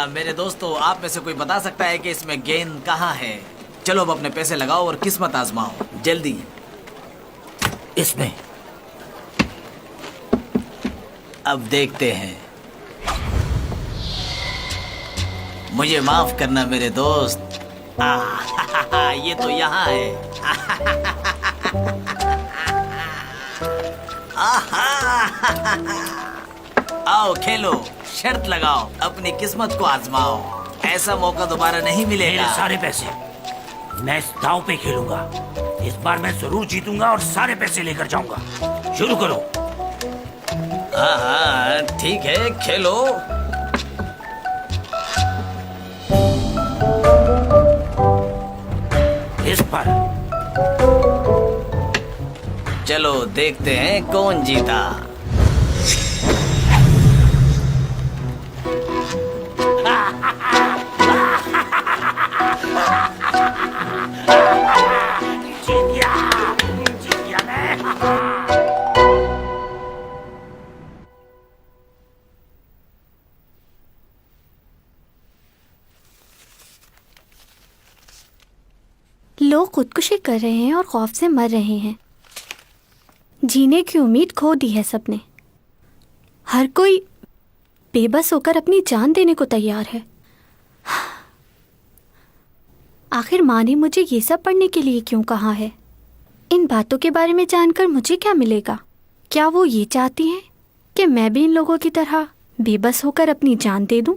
मेरे दोस्तों, आप में से कोई बता सकता है कि इसमें गेंद कहाँ है? चलो अब अपने पैसे लगाओ और किस्मत आजमाओ, जल्दी। इसमें। अब देखते हैं। मुझे माफ करना मेरे दोस्त। ये तो यहाँ है। आओ खेलो, शर्त लगाओ, अपनी किस्मत को आजमाओ। ऐसा मौका दोबारा नहीं मिलेगा। मेरे सारे पैसे मैं इस दांव पे खेलूंगा। इस बार मैं जरूर जीतूंगा और सारे पैसे लेकर जाऊंगा। शुरू करो। हाँ, ठीक है, खेलो। इस पर चलो देखते हैं कौन जीता। जीत गया मैं। लोग खुदकुशी कर रहे हैं और खौफ से मर रहे हैं। जीने की उम्मीद खो दी है सबने। हर कोई बेबस होकर अपनी जान देने को तैयार है। आखिर माँ ने मुझे ये सब पढ़ने के लिए क्यों कहा है? इन बातों के बारे में जानकर मुझे क्या मिलेगा? क्या वो ये चाहती हैं कि मैं भी इन लोगों की तरह बेबस होकर अपनी जान दे दूं?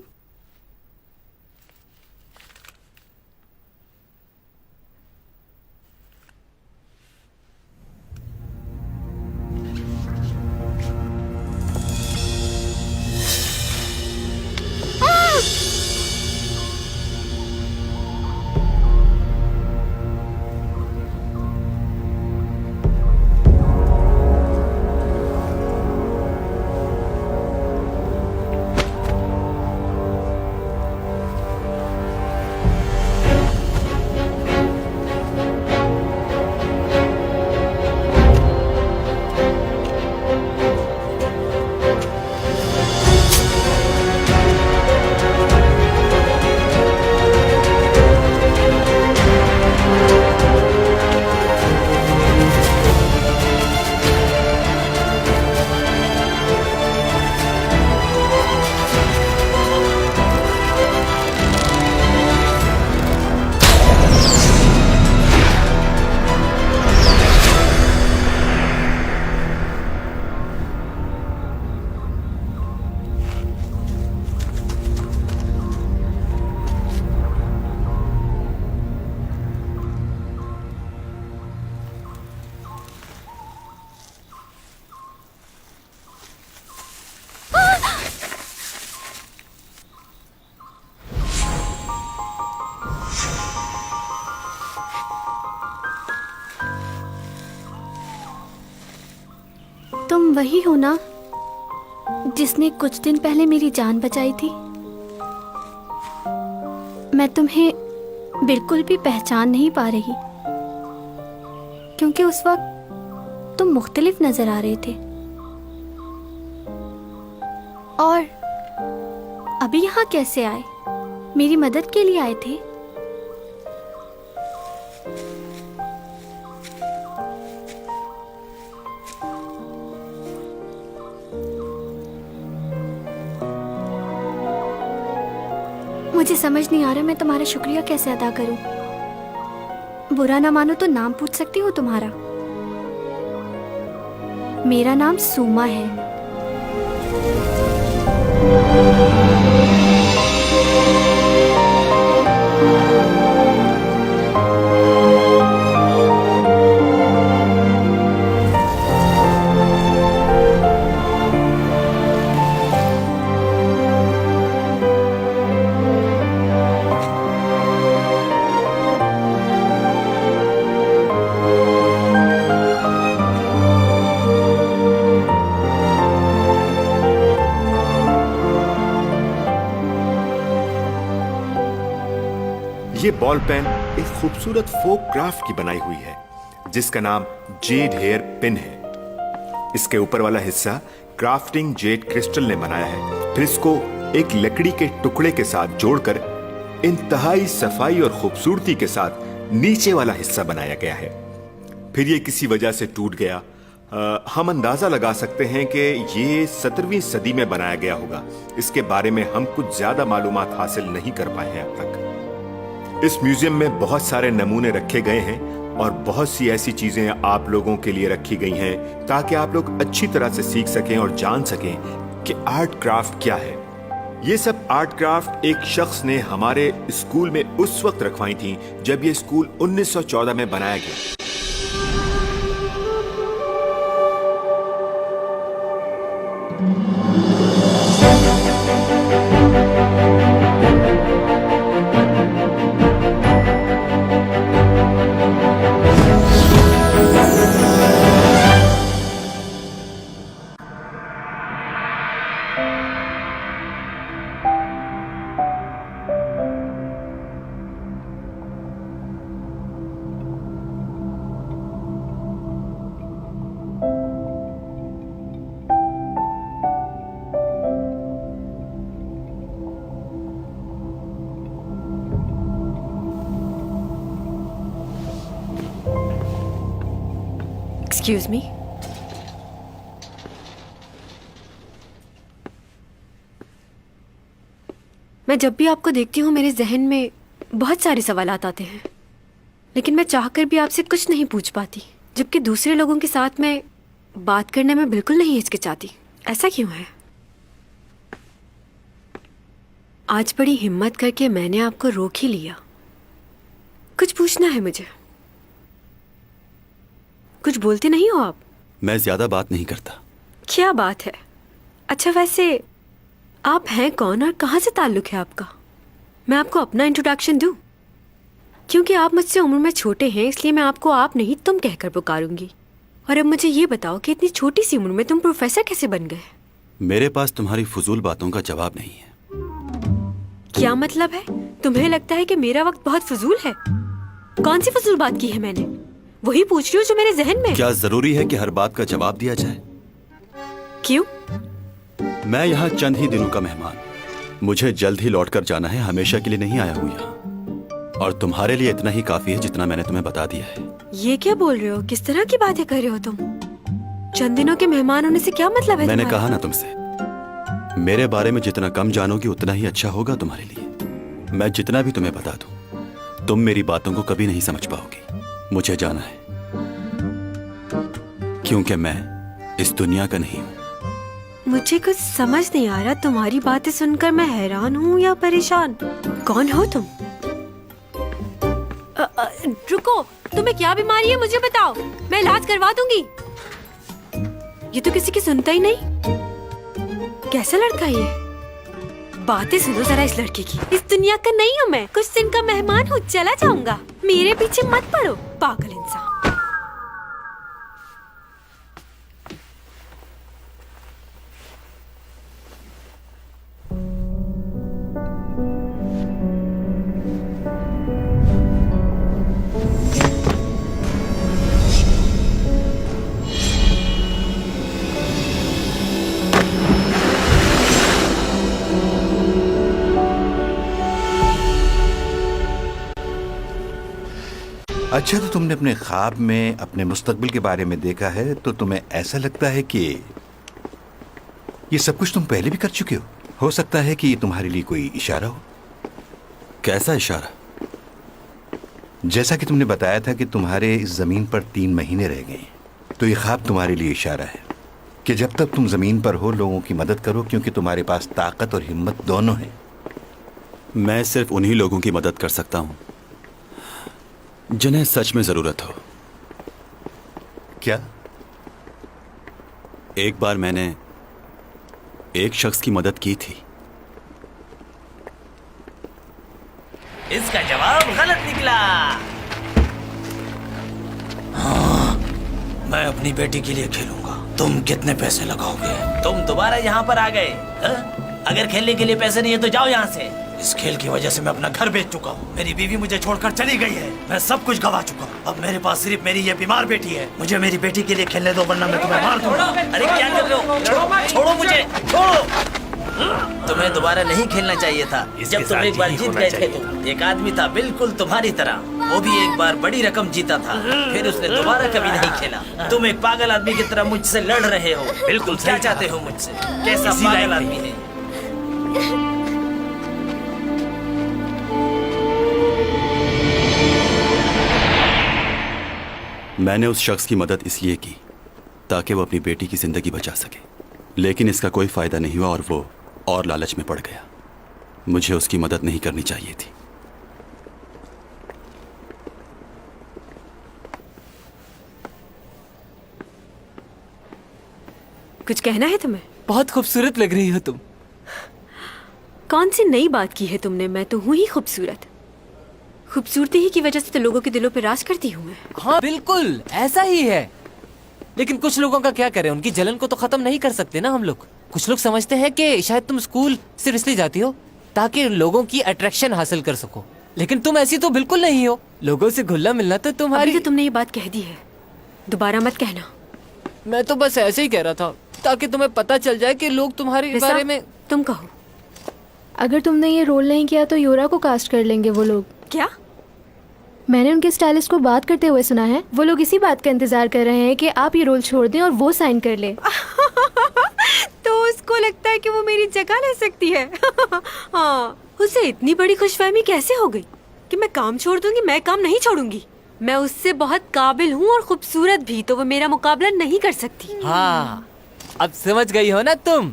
तुम वही हो ना जिसने कुछ दिन पहले मेरी जान बचाई थी? मैं तुम्हें बिल्कुल भी पहचान नहीं पा रही, क्योंकि उस वक्त तुम मुख्तलिफ नजर आ रहे थे। और अभी यहाँ कैसे आए? मेरी मदद के लिए आए थे? मुझे समझ नहीं आ रहा मैं तुम्हारा शुक्रिया कैसे अदा करूं। बुरा ना मानो तो नाम पूछ सकती हूँ तुम्हारा? मेरा नाम सूमा है। ये बॉल पेन एक खूबसूरत फोक क्राफ्ट की बनाई हुई है जिसका नाम जेड हेयर पिन है। इसके ऊपर वाला हिस्सा क्राफ्टिंग जेड क्रिस्टल ने बनाया है, फिर इसको एक लकड़ी के टुकड़े के साथ जोड़कर इंतहाई सफाई और खूबसूरती के साथ नीचे वाला हिस्सा बनाया गया है। फिर ये किसी वजह से टूट गया। हम अंदाजा लगा सकते हैं कि ये 17वीं सदी में बनाया गया होगा। इसके बारे में हम कुछ ज्यादा मालूमात हासिल नहीं कर पाए हैं अब तक। इस म्यूजियम में बहुत सारे नमूने रखे गए हैं और बहुत सी ऐसी चीजें आप लोगों के लिए रखी गई हैं ताकि आप लोग अच्छी तरह से सीख सकें और जान सकें कि आर्ट क्राफ्ट क्या है। ये सब आर्ट क्राफ्ट एक शख्स ने हमारे स्कूल में उस वक्त रखवाई थी जब ये स्कूल 1914 में बनाया गया। Excuse me? मैं जब भी आपको देखती हूँ मेरे जहन में बहुत सारे सवालात आते हैं, लेकिन मैं चाहकर भी आपसे कुछ नहीं पूछ पाती, जबकि दूसरे लोगों के साथ मैं बात करने में बिल्कुल नहीं हिचकिचाती। ऐसा क्यों है? आज बड़ी हिम्मत करके मैंने आपको रोक ही लिया। कुछ पूछना है मुझे। कुछ बोलते नहीं हो आप? मैं ज्यादा बात नहीं करता। क्या बात है? अच्छा, वैसे आप हैं कौन और कहाँ से ताल्लुक है आपका? मैं आपको अपना इंट्रोडक्शन दूं? क्योंकि आप मुझसे उम्र में छोटे हैं, इसलिए मैं आपको आप नहीं तुम कहकर पुकारूंगी। और अब मुझे ये बताओ कि इतनी छोटी सी उम्र में तुम प्रोफेसर कैसे बन गए? मेरे पास तुम्हारी फजूल बातों का जवाब नहीं है। क्या मतलब है? तुम्हें लगता है कि मेरा वक्त बहुत फजूल है? कौन सी फजूल बात की है मैंने? वही पूछ रही हूँ जो मेरे जहन में। क्या जरूरी है कि हर बात का जवाब दिया जाए? क्यों? मैं यहाँ चंद ही दिनों का मेहमान, मुझे जल्द ही लौट कर जाना है। हमेशा के लिए नहीं आया हूँ यहाँ, और तुम्हारे लिए इतना ही काफी है जितना मैंने तुम्हें बता दिया है। ये क्या बोल रहे हो? किस तरह की बातें कर रहे हो तुम? चंद दिनों के मेहमान होने से क्या मतलब है? मैंने कहा ना तुमसे, मेरे बारे में जितना कम जानोगी उतना ही अच्छा होगा तुम्हारे लिए। मैं जितना भी तुम्हें बता दूं, तुम मेरी बातों को कभी नहीं समझ पाओगी। मुझे जाना है, क्योंकि मैं इस दुनिया का नहीं हूं। मुझे कुछ समझ नहीं आ रहा। तुम्हारी बातें सुनकर मैं हैरान हूँ या परेशान। कौन हो तुम? रुको, तुम्हें क्या बीमारी है मुझे बताओ, मैं इलाज करवा दूंगी। ये तो किसी की सुनता ही नहीं। कैसा लड़का है ये? बातें सुनो जरा इस लड़के की। इस दुनिया का नहीं हूँ मैं, कुछ दिन का मेहमान हूँ, चला जाऊंगा। मेरे पीछे मत पड़ो, पागल इंसान। अच्छा, तो तुमने अपने ख्वाब में अपने मुस्तकबिल के बारे में देखा है, तो तुम्हें ऐसा लगता है कि ये सब कुछ तुम पहले भी कर चुके हो? हो सकता है कि ये तुम्हारे लिए कोई इशारा हो। कैसा इशारा? जैसा कि तुमने बताया था कि तुम्हारे इस जमीन पर 3 महीने रह गए, तो ये ख्वाब तुम्हारे लिए इशारा है कि जब तक तुम जमीन पर हो लोगों की मदद करो, क्योंकि तुम्हारे पास ताकत और हिम्मत दोनों है। मैं सिर्फ उन्हीं लोगों की मदद कर सकता हूं जिन्हें सच में जरूरत हो। क्या? एक बार मैंने एक शख्स की मदद की थी। इसका जवाब गलत निकला। हाँ, मैं अपनी बेटी के लिए खेलूंगा। तुम कितने पैसे लगाओगे? तुम दोबारा यहाँ पर आ गए? अगर खेलने के लिए पैसे नहीं है तो जाओ यहाँ से। इस खेल की वजह से मैं अपना घर बेच चुका हूँ। मेरी बीवी मुझे छोड़कर चली गई है। मैं सब कुछ गवा चुका हूँ। अब मेरे पास सिर्फ मेरी ये बीमार बेटी है। मुझे मेरी बेटी के लिए खेलने दो, वरना मैं तुम्हें मार दूंगा। अरे क्या कर रहे हो? छोड़ो मुझे, छोड़ो। तुम्हें दोबारा नहीं खेलना चाहिए था। इसके जब तुम साथ एक बार यही जीत होना गए थे चाहिए। तो एक आदमी था बिल्कुल तुम्हारी तरह, वो भी एक बार बड़ी रकम जीता था, फिर उसने दोबारा कभी नहीं खेला। तुम एक पागल आदमी की तरह मुझसे लड़ रहे हो। बिल्कुल तुम क्या सही चाहते कहा। हो मुझसे? कैसा इसी पागल लाइन में। आदमी है? मैंने उस शख्स की मदद इसलिए की ताकि वो अपनी बेटी की जिंदगी बचा सके, लेकिन इसका कोई फायदा नहीं हुआ और वो और लालच में पड़ गया। मुझे उसकी मदद नहीं करनी चाहिए थी। कुछ कहना है तुम्हें? बहुत खूबसूरत लग रही हो तुम। कौन सी नई बात की है तुमने? मैं तो हूँ ही खूबसूरत। खूबसूरती ही की वजह से तो लोगों के दिलों पे राज करती हूँ मैं। हाँ बिल्कुल ऐसा ही है, लेकिन कुछ लोगों का क्या करें, उनकी जलन को तो खत्म नहीं कर सकते ना हम लोग। कुछ लोग समझते हैं कि शायद तुम स्कूल सिर्फ इसलिए जाती हो ताकि लोगों की अट्रैक्शन हासिल कर सको, लेकिन तुम ऐसी तो बिल्कुल नहीं हो। लोगों से घुलना मिलना तो अभी तुम्हारी। तो तुमने ये बात कह दी है, दोबारा मत कहना। मैं तो बस ऐसे ही कह रहा था ताकि तुम्हें पता चल जाए कि लोग तुम्हारे रिसा, बारे में। तुम कहो। अगर तुमने ये रोल नहीं किया तो योरा को कास्ट कर लेंगे वो लोग। क्या? मैंने उनके स्टाइलिस्ट को बात करते हुए सुना है। वो लोग इसी बात का इंतजार कर रहे हैं कि आप ये रोल छोड़ दें और वो साइन कर ले। तो उसको लगता है कि वो मेरी जगह ले सकती है। हाँ, उसे इतनी बड़ी खुशफहमी कैसे हो गई कि मैं काम छोड़ दूंगी? मैं काम नहीं छोड़ूंगी। मैं उससे बहुत काबिल हूँ और खूबसूरत भी, तो वो मेरा मुकाबला नहीं कर सकती। हाँ अब समझ गई हो ना तुम,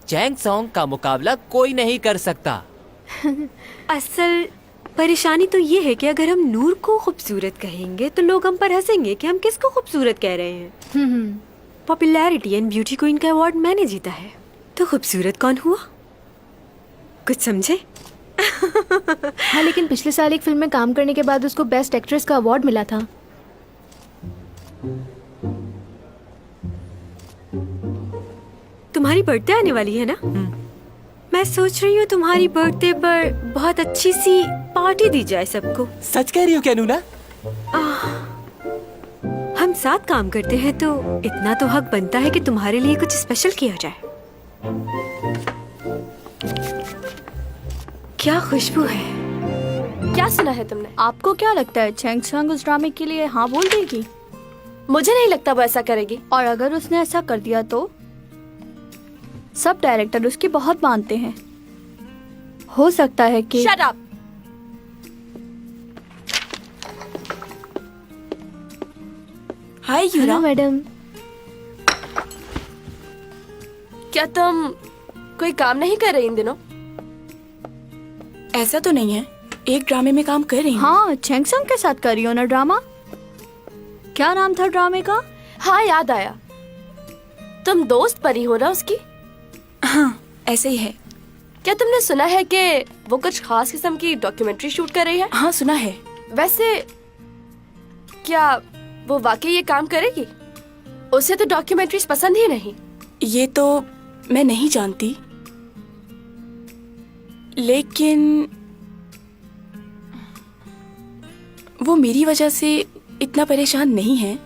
चैंग सॉन्ग का मुकाबला कोई नहीं कर सकता। असल परेशानी तो ये है कि अगर हम नूर को खूबसूरत कहेंगे तो लोग हम पर हंसेंगे कि हम किसको खूबसूरत कह रहे हैं। पॉपुलैरिटी एंड ब्यूटी क्वीन का अवार्ड मैंने जीता है, तो खूबसूरत कौन हुआ? कुछ समझे? हाँ, लेकिन पिछले साल एक फिल्म में काम करने के बाद उसको बेस्ट एक्ट्रेस का अवार्ड मिला था। तुम्हारी बर्थडे आने वाली है ना? मैं सोच रही हूँ तुम्हारी बर्थडे पर बहुत अच्छी सी पार्टी दी जाए सबको। सच कह रही हो क्या नूना? हम साथ काम करते हैं तो इतना तो हक बनता है कि तुम्हारे लिए कुछ स्पेशल किया जाए। क्या खुशबू है। क्या सुना है तुमने? आपको क्या लगता है चैंग सॉन्ग उस ड्रामे के लिए हाँ बोल देगी? मुझे नहीं लगता वो ऐसा करेगी। और अगर उसने ऐसा कर दिया तो सब डायरेक्टर उसकी बहुत मानते हैं। हो सकता है कि शट अप। हाय हेलो यूरा। मैडम। क्या तुम कोई काम नहीं कर रही इन दिनों? ऐसा तो नहीं है, एक ड्रामे में काम कर रही हूँ। हाँ, चैंग सॉन्ग के साथ कर रही हो ना ड्रामा? क्या नाम था ड्रामे का? हाँ याद आया, तुम दोस्त परी हो ना उसकी? हाँ ऐसे ही है। क्या तुमने सुना है कि वो कुछ खास किस्म की डॉक्यूमेंट्री शूट कर रही है? हाँ सुना है। वैसे क्या वो वाकई ये काम करेगी? उसे तो डॉक्यूमेंट्रीज पसंद ही नहीं। ये तो मैं नहीं जानती, लेकिन वो मेरी वजह से इतना परेशान नहीं है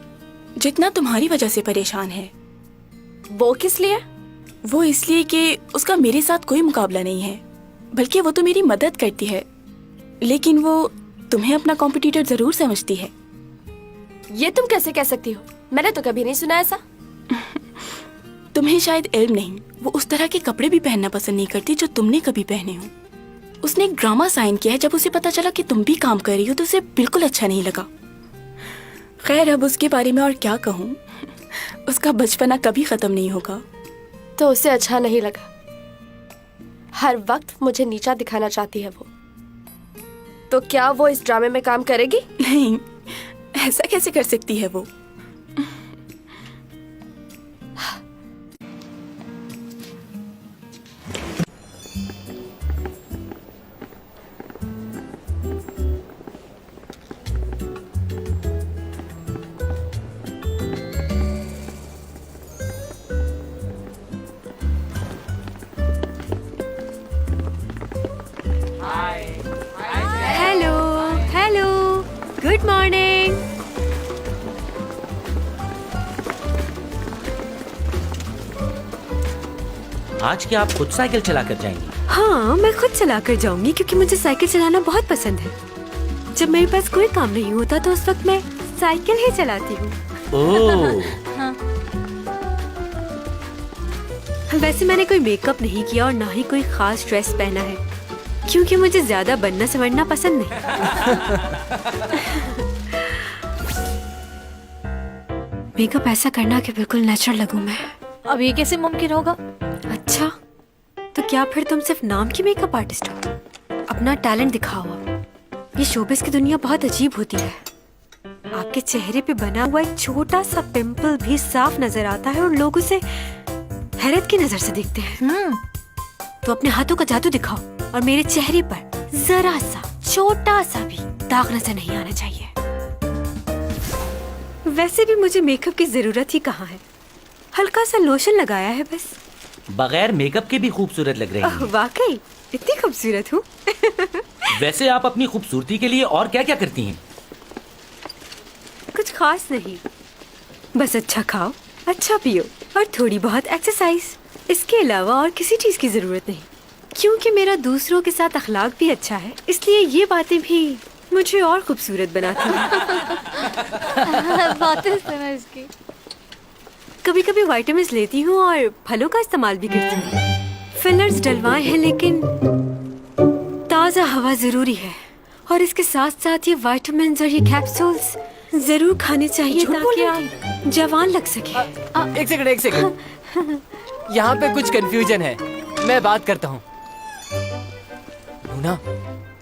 जितना तुम्हारी वजह से परेशान है। वो किस लिए? वो इसलिए कि उसका मेरे साथ कोई मुकाबला नहीं है, बल्कि वो तो मेरी मदद करती है, लेकिन वो तुम्हें अपना कॉम्पिटिटर जरूर समझती है। ये तुम कैसे कह सकती हो? मैंने तो कभी नहीं सुना ऐसा। तुम्हें शायद इल्म नहीं, वो उस तरह के कपड़े भी पहनना पसंद नहीं करती जो तुमने कभी पहने हो। उसने एक ड्रामा साइन किया है, जब उसे पता चला कि तुम भी काम कर रही हो तो उसे बिल्कुल अच्छा नहीं लगा। खैर अब उसके बारे में और क्या कहूँ, उसका बचपना कभी खत्म नहीं होगा। तो उसे अच्छा नहीं लगा। हर वक्त मुझे नीचा दिखाना चाहती है वो। तो क्या वो इस ड्रामे में काम करेगी? नहीं, ऐसा कैसे कर सकती है वो? Hello hello, good morning. आज क्या आप खुद साइकिल चला कर जाएंगी? हाँ, मैं खुद चला कर जाऊंगी क्योंकि मुझे साइकिल चलाना बहुत पसंद है। जब मेरे पास कोई काम नहीं होता तो उस वक्त मैं साइकिल ही चलाती हूँ। ओह, वैसे मैंने कोई मेकअप नहीं किया और ना ही कोई खास ड्रेस पहना है क्योंकि मुझे ज्यादा बनना संवरना पसंद नहीं। मेकअप ऐसा करना कि बिल्कुल नेचुरल लगूं मैं। अब ये कैसे मुमकिन होगा? अच्छा, तो क्या फिर तुम सिर्फ नाम की मेकअप आर्टिस्ट हो? अपना टैलेंट दिखाओ अब। ये शोबिस की दुनिया बहुत अजीब होती है। आपके चेहरे पे बना हुआ एक छोटा सा पिंपल भी साफ नजर आता है और लोग उसे हैरत की नजर से देखते हैं। तो अपने हाथों का जादू दिखाओ और मेरे चेहरे पर जरा सा छोटा सा भी दाग नजर नहीं आना चाहिए। वैसे भी मुझे मेकअप की जरूरत ही कहाँ है, हल्का सा लोशन लगाया है बस। बगैर मेकअप के भी खूबसूरत लग रही ओह, हैं। वाकई इतनी खूबसूरत हूँ। वैसे आप अपनी खूबसूरती के लिए और क्या क्या करती हैं? कुछ खास नहीं, बस अच्छा खाओ, अच्छा पियो और थोड़ी बहुत एक्सरसाइज। इसके अलावा और किसी चीज की जरूरत नहीं, क्योंकि मेरा दूसरों के साथ अखलाक भी अच्छा है, इसलिए ये बातें भी मुझे और खूबसूरत बनाती हैं। बातें सुनो इसकी। कभी कभी विटामिन्स लेती हूँ और फलों का इस्तेमाल भी करती हूँ। फिलर्स डलवाए हैं लेकिन ताज़ा हवा जरूरी है और इसके साथ साथ ये विटामिन्स और ये कैप्सूल्स जरूर खाने चाहिए ताकि आप जवान लग सके। एक सेकंड। यहाँ पे कुछ कंफ्यूजन है, मैं बात करता हूँ। लूना,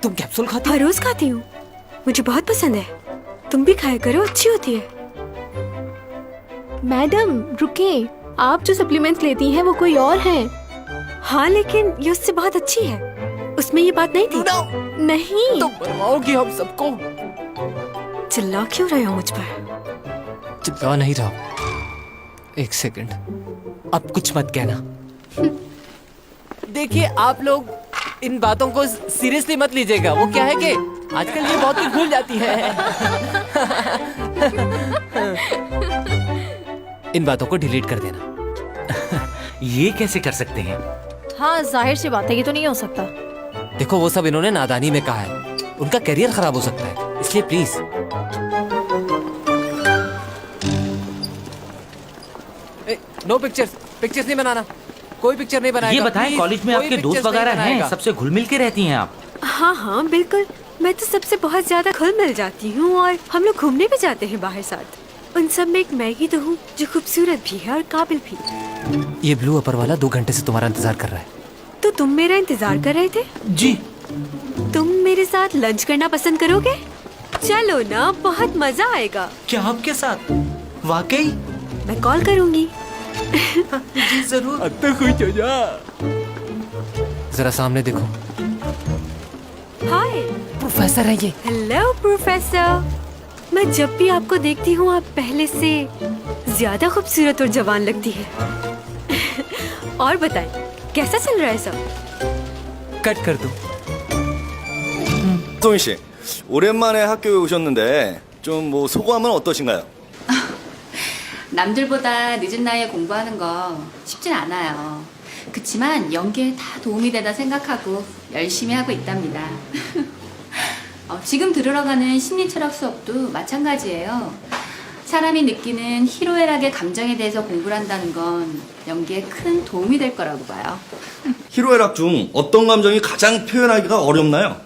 तुम कैप्सूल खाती हो? हर रोज खाती हूँ, मुझे बहुत पसंद है। तुम भी खाया करो, अच्छी होती है। मैडम रुकिए, आप जो सप्लीमेंट्स लेती हैं वो कोई और हैं। हाँ, लेकिन ये उससे बहुत अच्छी है। उसमें ये बात नहीं थी। नहीं, तुम बनवाओगी हम सबको। चिल्ला क्यों रहे हो मुझ पर? चिल्ला नहीं रहा। एक सेकंड, अब कुछ मत कहना। देखिए, आप लोग इन बातों को सीरियसली मत लीजिएगा। वो क्या है कि आजकल ये बहुत ही भूल जाती है। इन बातों को डिलीट कर देना। ये कैसे कर सकते हैं? हाँ जाहिर सी बात है, ये तो नहीं हो सकता। देखो, वो सब इन्होंने नादानी में कहा है, उनका करियर खराब हो सकता है, इसलिए प्लीज। नो पिक्चर्स नहीं बनाना, कोई पिक्चर नहीं बनाएगा। ये बताएं, Please, कॉलेज में कोई आपके pictures दोस्त नहीं वगैरह हैं, बनाएगा। सबसे घुल मिल के रहती हैं आप? हाँ हाँ बिल्कुल, मैं तो सबसे बहुत ज्यादा घुल मिल जाती हूँ और हम लोग घूमने भी जाते हैं बाहर साथ। उन सब में एक मैं ही तो हूँ जो खूबसूरत भी है और काबिल भी। ये ब्लू अपर वाला 2 घंटे से तुम्हारा इंतजार कर रहा है। तो तुम मेरा इंतजार कर रहे थे? जी। तुम मेरे साथ लंच करना पसंद करोगे? चलो ना, बहुत मजा आएगा। क्या आपके साथ? वाकई? मैं कॉल करूंगी। जी जरूर। अब तो खुश हो जा। जरा सामने देखो, हाय प्रोफेसर है ये। Hello professor. मैं जब भी आपको देखती हूँ आप पहले से ज्यादा खूबसूरत और जवान लगती है। और बताएं, कैसा चल रहा है सब? कट कर दो। 소민 씨, 오랜만에 학교에 오셨는데 좀 뭐 소감은 어떠신가요? 남들보다 늦은 나이에 공부하는 거 쉽진 않아요. 그치만 연기에 다 도움이 되다 생각하고 열심히 하고 있답니다. 지금 들으러 가는 심리철학 수업도 마찬가지예요. 사람이 느끼는 희로애락의 감정에 대해서 공부를 한다는 건 연기에 큰 도움이 될 거라고 봐요. 희로애락 중 어떤 감정이 가장 표현하기가 어렵나요?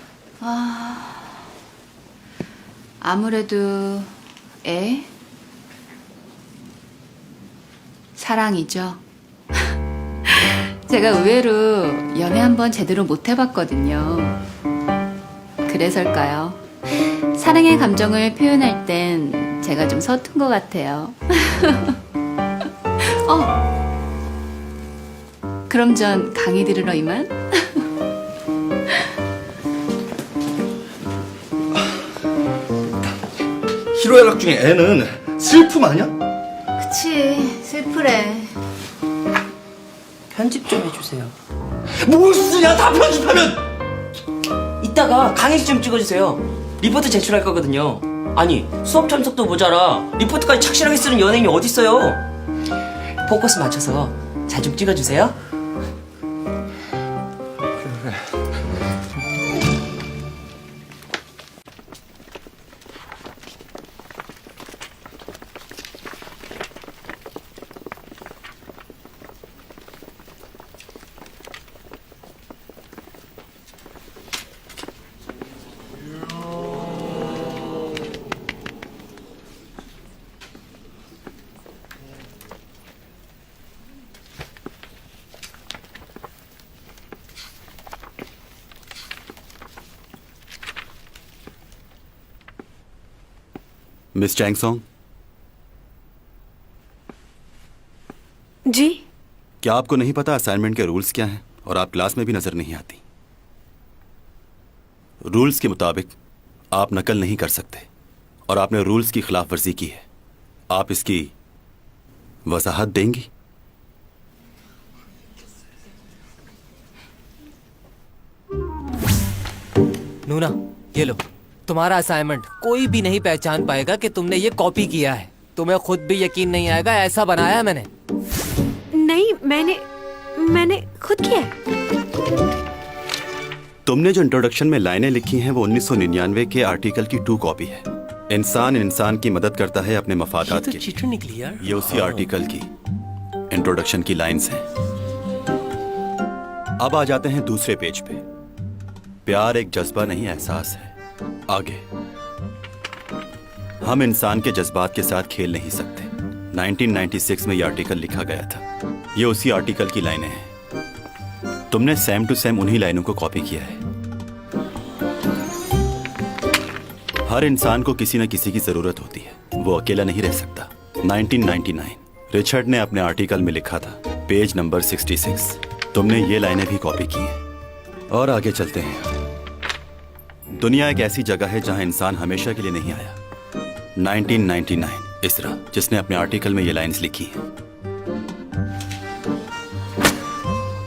아무래도 사랑이죠. 제가 의외로 연애 한번 제대로 못 해봤거든요. 그래서일까요? 사랑의 감정을 표현할 땐 제가 좀 서툰 것 같아요. 그럼 전 강의 들으러 이만? 희로애락 중에 애는 슬픔 아니야? 그치, 슬프래. 편집 좀 해주세요. 뭘 쓰냐, 다 편집하면! 이따가 강의 좀 찍어주세요. 리포트 제출할 거거든요. 아니, 수업 참석도 모자라 리포트까지 착실하게 쓰는 연예인이 어딨어요. 포커스 맞춰서 잘 좀 찍어주세요. मिस चैंगसोंग, जी। क्या आपको नहीं पता असाइनमेंट के रूल्स क्या हैं और आप क्लास में भी नजर नहीं आती? रूल्स के मुताबिक आप नकल नहीं कर सकते और आपने रूल्स की खिलाफ वर्जी की है। आप इसकी वजाहत देंगी? नूना, ये लो तुम्हारा असाइनमेंट। कोई भी नहीं पहचान पाएगा कि तुमने ये कॉपी किया है। तुम्हें खुद भी यकीन नहीं आएगा, ऐसा बनाया है मैंने। नहीं, मैंने खुद किया है। तुमने जो इंट्रोडक्शन में लाइनें लिखी हैं वो 1999 के आर्टिकल की 2 कॉपी है। इंसान इंसान की मदद करता है अपने मफादात के लिए। चीटर निकली यार। ये उसी आर्टिकल की इंट्रोडक्शन की लाइंस हैं। अब आ जाते हैं दूसरे पेज पे। प्यार एक जज्बा नहीं, एहसास है। आगे, हम इंसान के जज्बात के साथ खेल नहीं सकते। 1996 में यह आर्टिकल लिखा गया था। ये उसी आर्टिकल की लाइनें हैं। तुमने सेम टू सेम उन्हीं लाइनों को कॉपी किया है। हर इंसान को किसी न किसी की जरूरत होती है, वो अकेला नहीं रह सकता। 1999 रिचर्ड ने अपने आर्टिकल में लिखा था, पेज नंबर 66। तुमने ये लाइनें भी कॉपी की हैं। और आगे चलते हैं। दुनिया एक ऐसी जगह है जहां इंसान हमेशा के लिए नहीं आया। 1999 इसरा, जिसने अपने आर्टिकल में ये लाइंस लिखी हैं।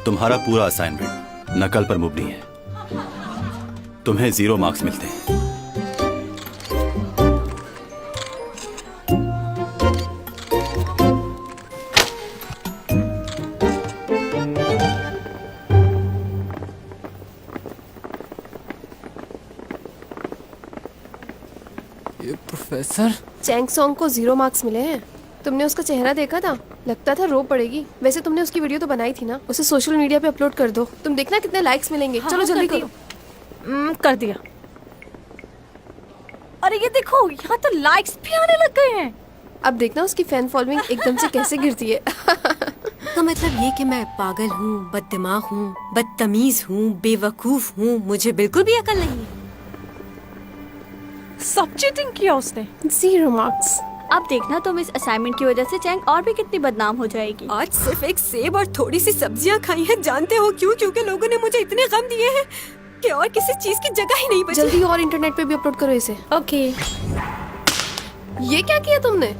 तुम्हारा पूरा असाइनमेंट नकल पर मुबनी है। तुम्हें 0 मार्क्स मिलते हैं। ये प्रोफेसर चैंगसोंग को 0 मार्क्स मिले हैं। तुमने उसका चेहरा देखा था? लगता था रो पड़ेगी। वैसे तुमने उसकी वीडियो तो बनाई थी ना, उसे सोशल मीडिया पे अपलोड कर दो। तुम देखना कितने लाइक्स मिलेंगे। चलो जल्दी करो। कर दिया। अरे ये देखो, यहाँ तो लाइक्स भी आने लग गए हैं। अब देखना उसकी फैन फॉलोइंग एकदम से कैसे गिरती है। तो मतलब ये कि मैं पागल हूँ, बददिमाग हूँ, बदतमीज हूँ, बेवकूफ हूँ, मुझे बिल्कुल भी अकल नहीं है। सब चीटिंग किया उसने। 0 मार्क्स। अब देखना तुम इस असाइनमेंट की वजह से चैंग और भी कितनी बदनाम हो जाएगी। आज सिर्फ एक सेब और थोड़ी सी सब्जियां खाई हैं। जानते हो क्यों? क्योंकि लोगों ने मुझे इतने गम दिए हैं कि और किसी चीज की जगह ही नहीं बची। जल्दी और इंटरनेट पे भी अपलोड करो इसे। ओके। ये क्या किया तुमने?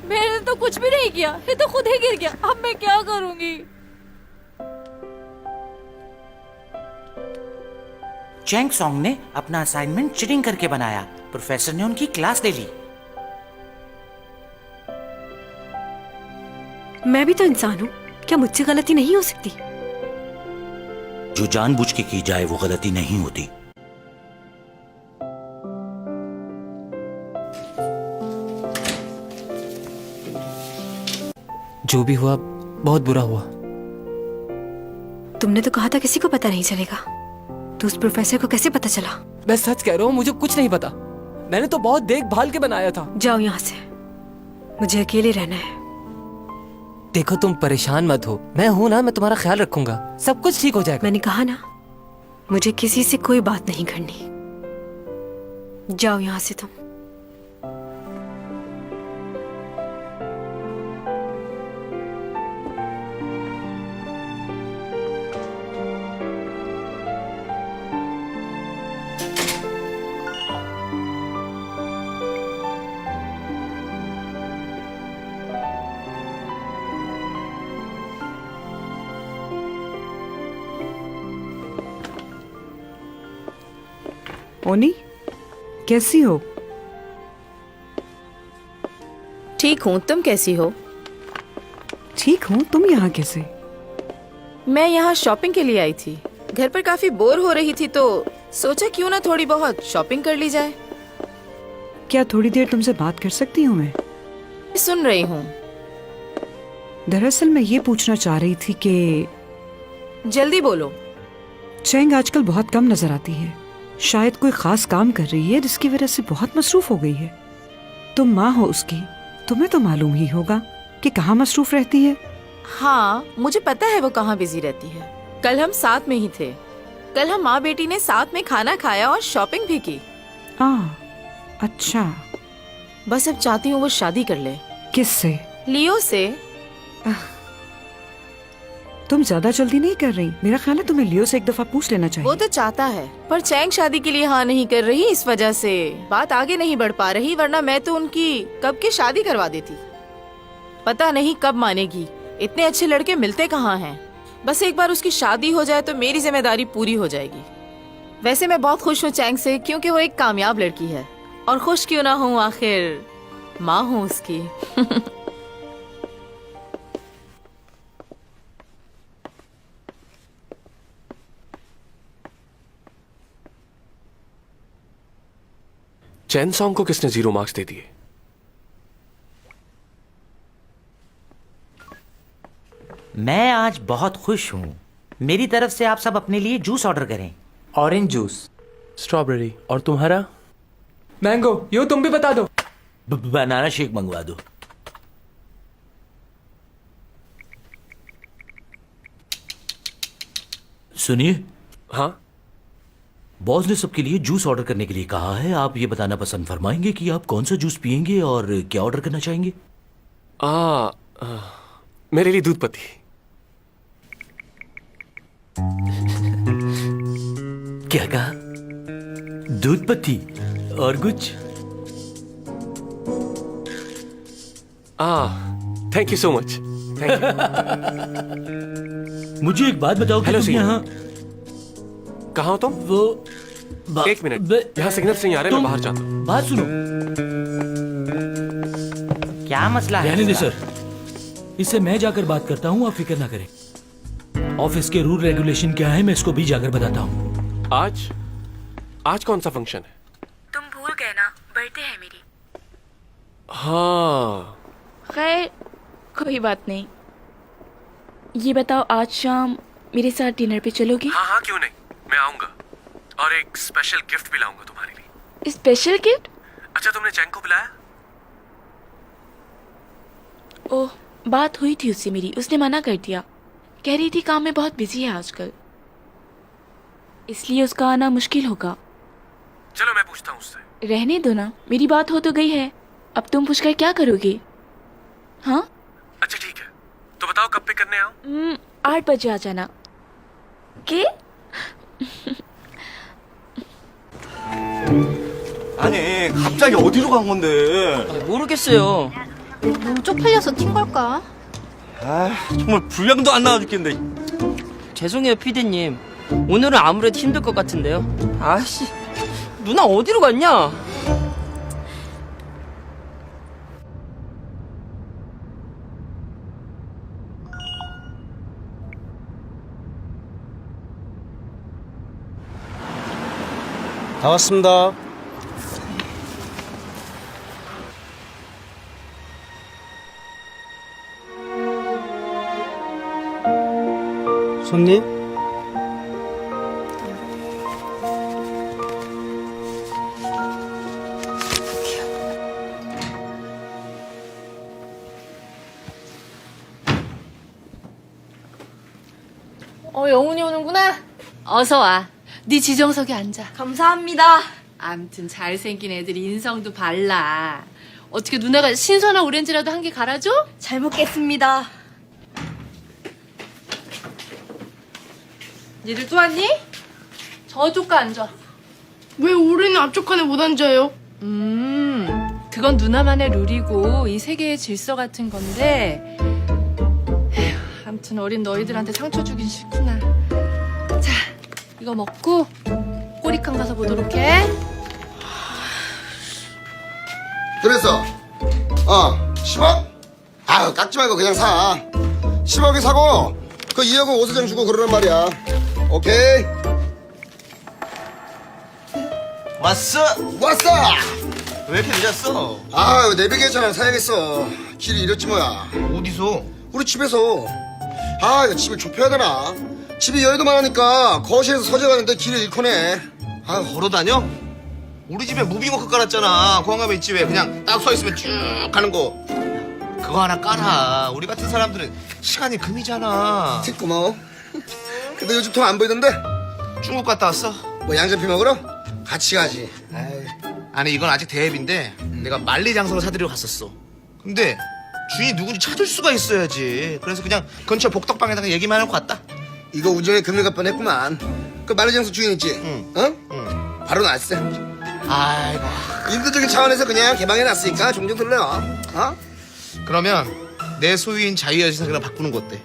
मैंने तो कुछ भी नहीं किया, ये तो खुद ही गिर गया। अब मैं क्या करूंगी? चैंगसोंग ने अपना असाइनमेंट चीटिंग करके बनाया। प्रोफेसर ने उनकी क्लास ले ली। मैं भी तो इंसान हूँ, क्या मुझसे गलती नहीं हो सकती? जो जानबूझ के की जाए वो गलती नहीं होती। जो भी हुआ बहुत बुरा हुआ। तुमने तो कहा था किसी को पता नहीं चलेगा, तो उस प्रोफेसर को कैसे पता चला? मैं सच कह रहा हूँ, मुझे कुछ नहीं पता। मैंने तो बहुत देखभाल के बनाया था। जाओ यहाँ से, मुझे अकेले रहना है। देखो तुम परेशान मत हो, मैं हूं ना, मैं तुम्हारा ख्याल रखूंगा। सब कुछ ठीक हो जाएगा। मैंने कहा ना, मुझे किसी से कोई बात नहीं करनी। जाओ यहाँ से तुम। ओनी, कैसी हो? ठीक हूँ, तुम कैसी हो? ठीक हूँ। तुम यहाँ कैसे? मैं यहाँ शॉपिंग के लिए आई थी। घर पर काफी बोर हो रही थी तो सोचा क्यों ना थोड़ी बहुत शॉपिंग कर ली जाए। क्या थोड़ी देर तुमसे बात कर सकती हूँ मैं? सुन रही हूँ। दरअसल मैं ये पूछना चाह रही थी कि जल्दी बोलो। चैंग आजकल बहुत कम नजर आती है। शायद कोई खास काम कर रही है जिसकी वजह से बहुत मसरूफ हो गई है। तुम माँ हो उसकी, तुम्हें तो मालूम ही होगा कि कहाँ मसरूफ रहती है। हाँ, मुझे पता है वो कहाँ बिजी रहती है। कल हम साथ में ही थे। कल हम माँ बेटी ने साथ में खाना खाया और शॉपिंग भी की। अच्छा, बस अब चाहती हूँ वो शादी कर ले। किससे? लियो से। तुम ज्यादा जल्दी नहीं कर रही? मेरा ख्याल है तुम्हें लियो से एक दफा पूछ लेना चाहिए। वो तो चाहता है, पर चैंग शादी के लिए हाँ नहीं कर रही, इस वजह से बात आगे नहीं बढ़ पा रही, वरना मैं तो उनकी कब की शादी करवा देती। पता नहीं कब मानेगी, इतने अच्छे लड़के मिलते कहाँ हैं। बस एक बार उसकी शादी हो जाए तो मेरी जिम्मेदारी पूरी हो जाएगी। वैसे मैं बहुत खुश हूँ चैंग से, क्योंकि वो एक कामयाब लड़की है, और खुश क्यों ना हूँ, आखिर माँ हूँ उसकी। चैन सॉन्ग को किसने 0 मार्क्स दे दिए? मैं आज बहुत खुश हूँ। मेरी तरफ से आप सब अपने लिए जूस ऑर्डर करें। Orange juice, strawberry. और तुम्हारा? मैंगो। यो तुम भी बता दो। बनाना शेक मंगवा दो। सुनिए। हाँ? बॉस ने सबके लिए जूस ऑर्डर करने के लिए कहा है। आप ये बताना पसंद फरमाएंगे कि आप कौन सा जूस पियेंगे और क्या ऑर्डर करना चाहेंगे? मेरे लिए दूध पत्ती। क्या कहा? दूध पत्ती और कुछ? Thank you so much. Thank you. मुझे एक बात बताओ कि हेलो तुम यहाँ कहाँ हो तुम? वो एक मिनट, यहाँ सिग्नल से नहीं आ रहे, मैं बाहर जाता हूँ। बात सुनो। क्या मसला है? रहने दे सर, इससे मैं जाकर बात करता हूँ, आप फिक्र ना करें। ऑफिस के रूल रेगुलेशन क्या है मैं इसको भी जाकर बताता हूँ। आज कौन सा फंक्शन है? तुम भूल गए ना, बर्थडे है मेरी। हाँ। खैर कोई बात नहीं। ये बताओ, आज शाम मेरे साथ डिनर पे चलोगी? हाँ, क्यों नहीं, मैं आऊंगा। और एक स्पेशल गिफ्ट भी लाऊंगा तुम्हारे लिए। Special gift? अच्छा, तुमने चैंग को बुलाया? ओह, बात हुई थी उससे मेरी, उसने मना कर दिया। कह रही थी काम में बहुत बिजी है आजकल, इसलिए उसका आना मुश्किल होगा। चलो मैं पूछता हूँ उससे। रहने दो ना, मेरी बात हो तो गई है, अब तुम पूछकर क्या करोगे? हाँ अच्छा ठीक है, तो बताओ कब पे करने आऊं? 8 बजे आ जाना। के? 아니 갑자기 어디로 간 건데? 모르겠어요. 너무 쪽팔려서 튄 걸까? 아 정말 분량도 안 나와 죽겠는데. 죄송해요, 피디님. 오늘은 아무래도 힘들 것 같은데요. 아씨, 누나 어디로 갔냐? 다 왔습니다. 손님? 영훈이 오는구나. 어서 와. 네 지정석에 앉아. 감사합니다. 암튼 잘생긴 애들이 인성도 발라. 어떻게 누나가 신선한 오렌지라도 한 개 갈아줘? 잘 먹겠습니다. 니들 또 왔니? 저쪽 가 앉아. 왜 우리는 앞쪽 칸에 못 앉아요? 그건 누나만의 룰이고 이 세계의 질서 같은 건데 에휴, 아무튼 어린 너희들한테 상처 주긴 싫구나. 자, 이거 먹고 꼬리칸 가서 보도록 해. 그래서 10억? 아유 깎지 말고 그냥 사. 10억에 사고 그 2억은 오사장 주고 그러란 말이야. 오케이? 왔어? 왔어! 왜 이렇게 늦었어? 아유 내비게이션을 사야겠어. 길이 이렇지 뭐야. 어디서? 우리 집에서. 아 이거 집을 좁혀야 되나? 집이 여유도 많으니까 거실에서 서재가는데 길을 잃고네. 아 걸어 다녀? 우리 집에 무빙워크 깔았잖아. 공항가면 있지 왜 그냥 딱 서 있으면 쭉 가는 거. 그거 하나 깔아. 우리 같은 사람들은 시간이 금이잖아. 틱 고마워. 근데 요즘 돈 안 보이던데? 중국 갔다 왔어? 뭐 양장피 먹으러? 같이 가지. 아이, 아니 이건 아직 대회비인데 내가 만리장성을 사드리러 갔었어. 근데 주인이 누군지 찾을 수가 있어야지. 그래서 그냥 근처 복덕방에다가 얘기만 하고 갔다. 이거 우정에 금일 갈 뻔했구만. 그 마르장수 주인 있지? 응. 어? 바로 났어. 아이고. 인도적인 차원에서 그냥 개방해놨으니까 종종 들러. 어? 그러면 내 소유인 자유여신상이랑 바꾸는 거 어때?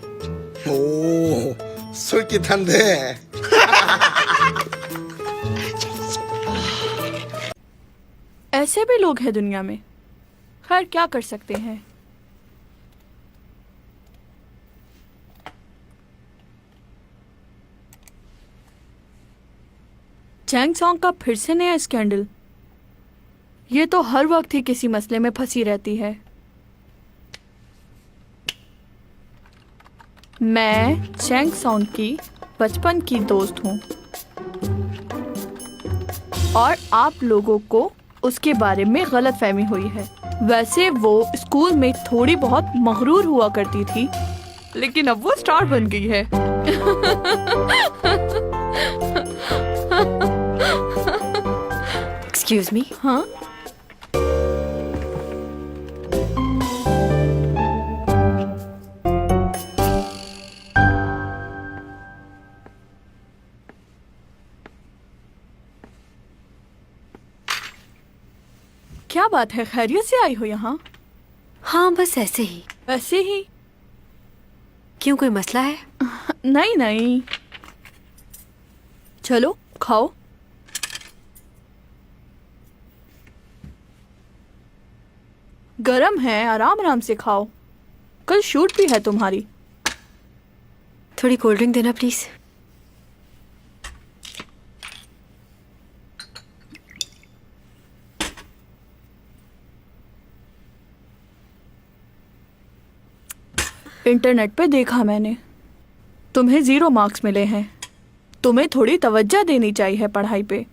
오, 솔깃한데. ऐसे भी लोग हैं दुनिया में। खैर क्या कर सकते हैं। चैंग सॉन्ग का फिर से नया स्कैंडल। ये तो हर वक्त ही किसी मसले में फंसी रहती है। मैं चैंग सॉन्ग की बचपन की दोस्त हूँ और आप लोगों को उसके बारे में गलत फहमी हुई है। वैसे वो स्कूल में थोड़ी बहुत मगरूर हुआ करती थी, लेकिन अब वो स्टार बन गई है। Excuse me. हाँ, क्या बात है, खैरियत से आई हो यहाँ? हाँ बस ऐसे ही। ऐसे ही? क्यों, कोई मसला है? नहीं नहीं, चलो खाओ। गरम है, आराम आराम से खाओ। कल शूट भी है तुम्हारी। थोड़ी कोल्ड ड्रिंक देना प्लीज। इंटरनेट पे देखा मैंने, तुम्हें 0 मार्क्स मिले हैं। तुम्हें थोड़ी तवज्जो देनी चाहिए पढ़ाई पे।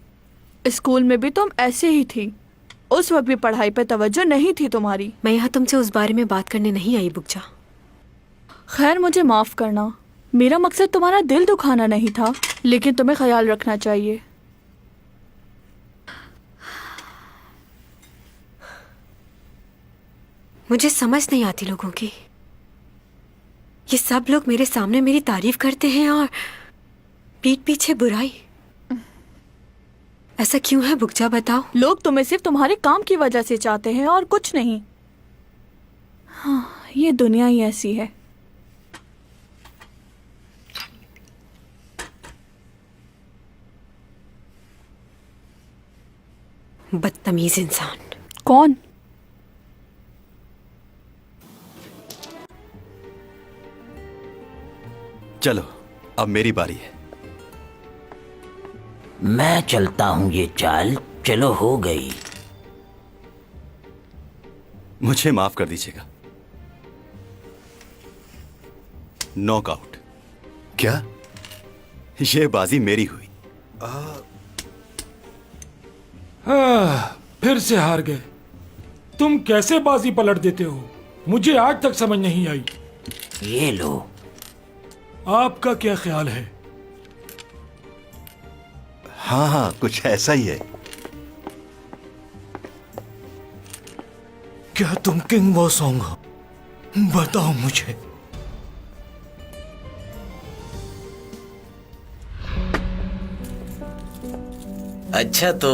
स्कूल में भी तुम ऐसे ही थी, उस वक्त भी पढ़ाई पे तवज्जो नहीं थी तुम्हारी। मैं यहाँ तुमसे उस बारे में बात करने नहीं आई बुकजा। खैर मुझे माफ करना, मेरा मकसद तुम्हारा दिल दुखाना नहीं था, लेकिन तुम्हें ख्याल रखना चाहिए। मुझे समझ नहीं आती लोगों की। ये सब लोग मेरे सामने मेरी तारीफ करते हैं और पीठ पीछे बुराई। ऐसा क्यों है बुकजा, बताओ। लोग तुम्हें सिर्फ तुम्हारे काम की वजह से चाहते हैं और कुछ नहीं। हाँ, ये दुनिया ही ऐसी है। बदतमीज इंसान। कौन? चलो अब मेरी बारी है। मैं चलता हूँ ये चाल, चलो हो गई। मुझे माफ कर दीजिएगा। नॉकआउट। क्या? ये बाजी मेरी हुई। फिर से हार गए। तुम कैसे बाजी पलट देते हो, मुझे आज तक समझ नहीं आई। ये लो। आपका क्या ख्याल है? हाँ हाँ, कुछ ऐसा ही है। क्या तुम किंग वो सॉन्ग हो? बताओ मुझे। अच्छा तो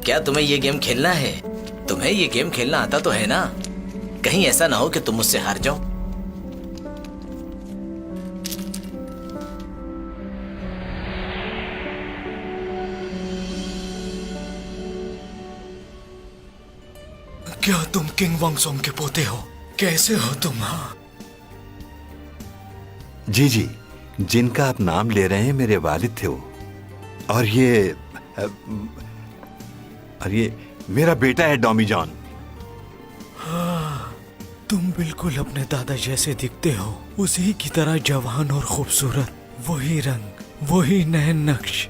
क्या तुम्हें ये गेम खेलना है? तुम्हें ये गेम खेलना आता तो है ना? कहीं ऐसा ना हो कि तुम मुझसे हार जाओ। क्या तुम किंग वांगसोंग के पोते हो? कैसे हो तुम? हाँ जी जी, जिनका आप नाम ले रहे हैं मेरे वालिद थे वो। और ये मेरा बेटा है डॉमी जॉन। हाँ, तुम बिल्कुल अपने दादा जैसे दिखते हो, उसी की तरह जवान और खूबसूरत। वही रंग, वही नैन नक्श।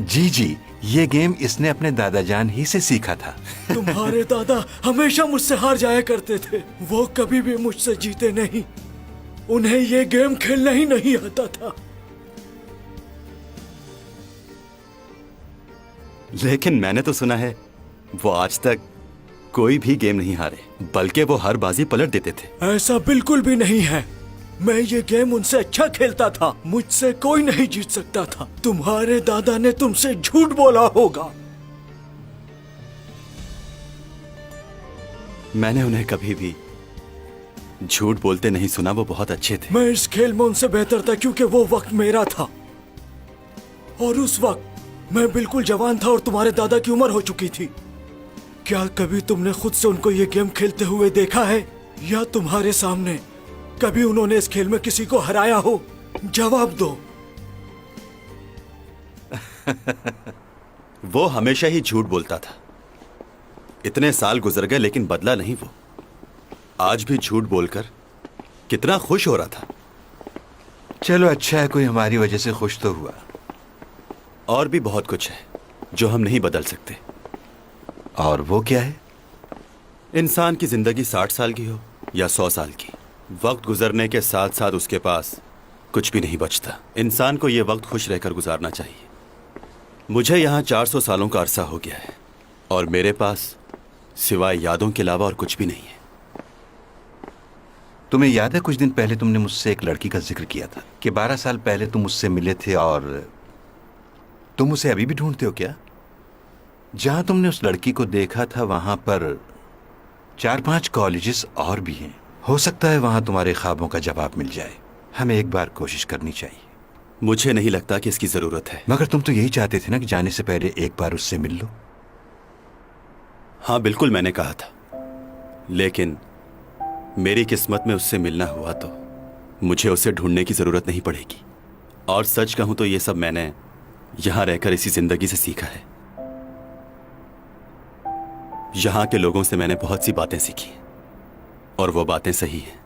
जी जी, ये गेम इसने अपने दादा जान ही से सीखा था। तुम्हारे दादा हमेशा मुझसे हार जाया करते थे। वो कभी भी मुझसे जीते नहीं। उन्हें ये गेम खेलना ही नहीं आता था। लेकिन मैंने तो सुना है वो आज तक कोई भी गेम नहीं हारे, बल्कि वो हर बाजी पलट देते थे। ऐसा बिल्कुल भी नहीं है। मैं ये गेम उनसे अच्छा खेलता था, मुझसे कोई नहीं जीत सकता था। तुम्हारे दादा ने तुमसे झूठ बोला होगा। मैंने उन्हें कभी भी झूठ बोलते नहीं सुना। वो बहुत अच्छे थे। मैं इस खेल में उनसे बेहतर था क्योंकि वो वक्त मेरा था, और उस वक्त मैं बिल्कुल जवान था और तुम्हारे दादा की उम्र हो चुकी थी। क्या कभी तुमने खुद से उनको ये गेम खेलते हुए देखा है, या तुम्हारे सामने कभी उन्होंने इस खेल में किसी को हराया हो? जवाब दो। वो हमेशा ही झूठ बोलता था। इतने साल गुजर गए लेकिन बदला नहीं वो। आज भी झूठ बोलकर कितना खुश हो रहा था। चलो अच्छा है, कोई हमारी वजह से खुश तो हुआ। और भी बहुत कुछ है जो हम नहीं बदल सकते। और वो क्या है? इंसान की जिंदगी 60 साल की हो या 100 साल की, वक्त गुजरने के साथ साथ उसके पास कुछ भी नहीं बचता। इंसान को यह वक्त खुश रहकर गुजारना चाहिए। मुझे यहाँ 400 सालों का अरसा हो गया है और मेरे पास सिवाय यादों के अलावा और कुछ भी नहीं है। तुम्हें याद है कुछ दिन पहले तुमने मुझसे एक लड़की का जिक्र किया था कि 12 साल पहले तुम उससे मिले थे, और तुम उसे अभी भी ढूंढते हो क्या? जहां तुमने उस लड़की को देखा था वहां पर 4-5 कॉलेजेस और भी हैं। हो सकता है वहां तुम्हारे ख्वाबों का जवाब मिल जाए। हमें एक बार कोशिश करनी चाहिए। मुझे नहीं लगता कि इसकी जरूरत है। मगर तुम तो यही चाहते थे ना कि जाने से पहले एक बार उससे मिल लो। हाँ बिल्कुल, मैंने कहा था, लेकिन मेरी किस्मत में उससे मिलना हुआ तो मुझे उसे ढूंढने की जरूरत नहीं पड़ेगी। और सच कहूं तो ये सब मैंने यहां रहकर इसी जिंदगी से सीखा है। यहां के लोगों से मैंने बहुत सी बातें सीखी और वो बातें सही हैं।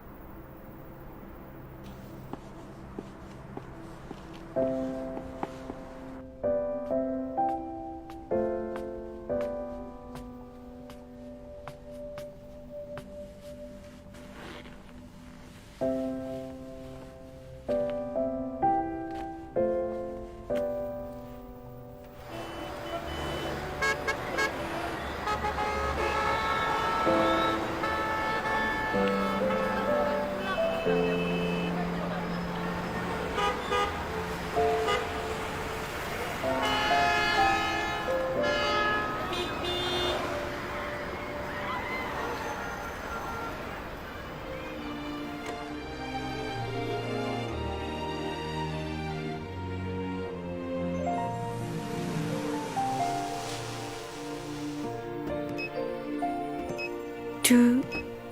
Two,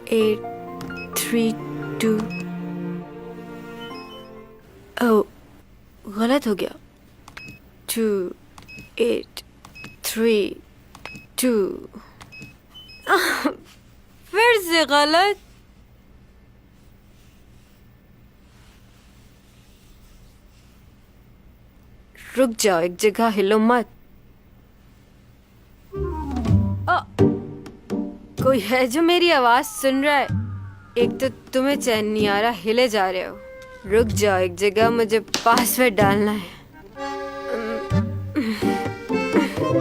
8, 3, 2। ओह, गलत हो गया। 2, 8, 3, 2। फिर से गलत। रुक जाओ, एक जगह हिलो मत। कोई है जो मेरी आवाज सुन रहा है? एक तो तुम्हें चैन नहीं आ रहा, हिले जा रहे हो। रुक जाओ एक जगह, मुझे पासवर्ड डालना है।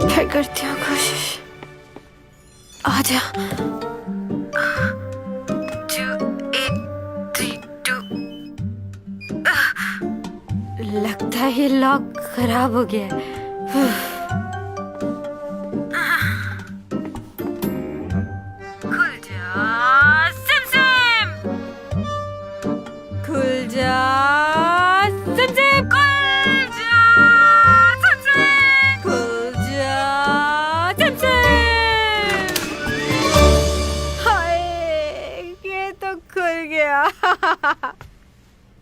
फिर करती हूँ कोशिश। आजा। 2, 8, 3, 2। लगता है ये लॉक खराब हो गया है।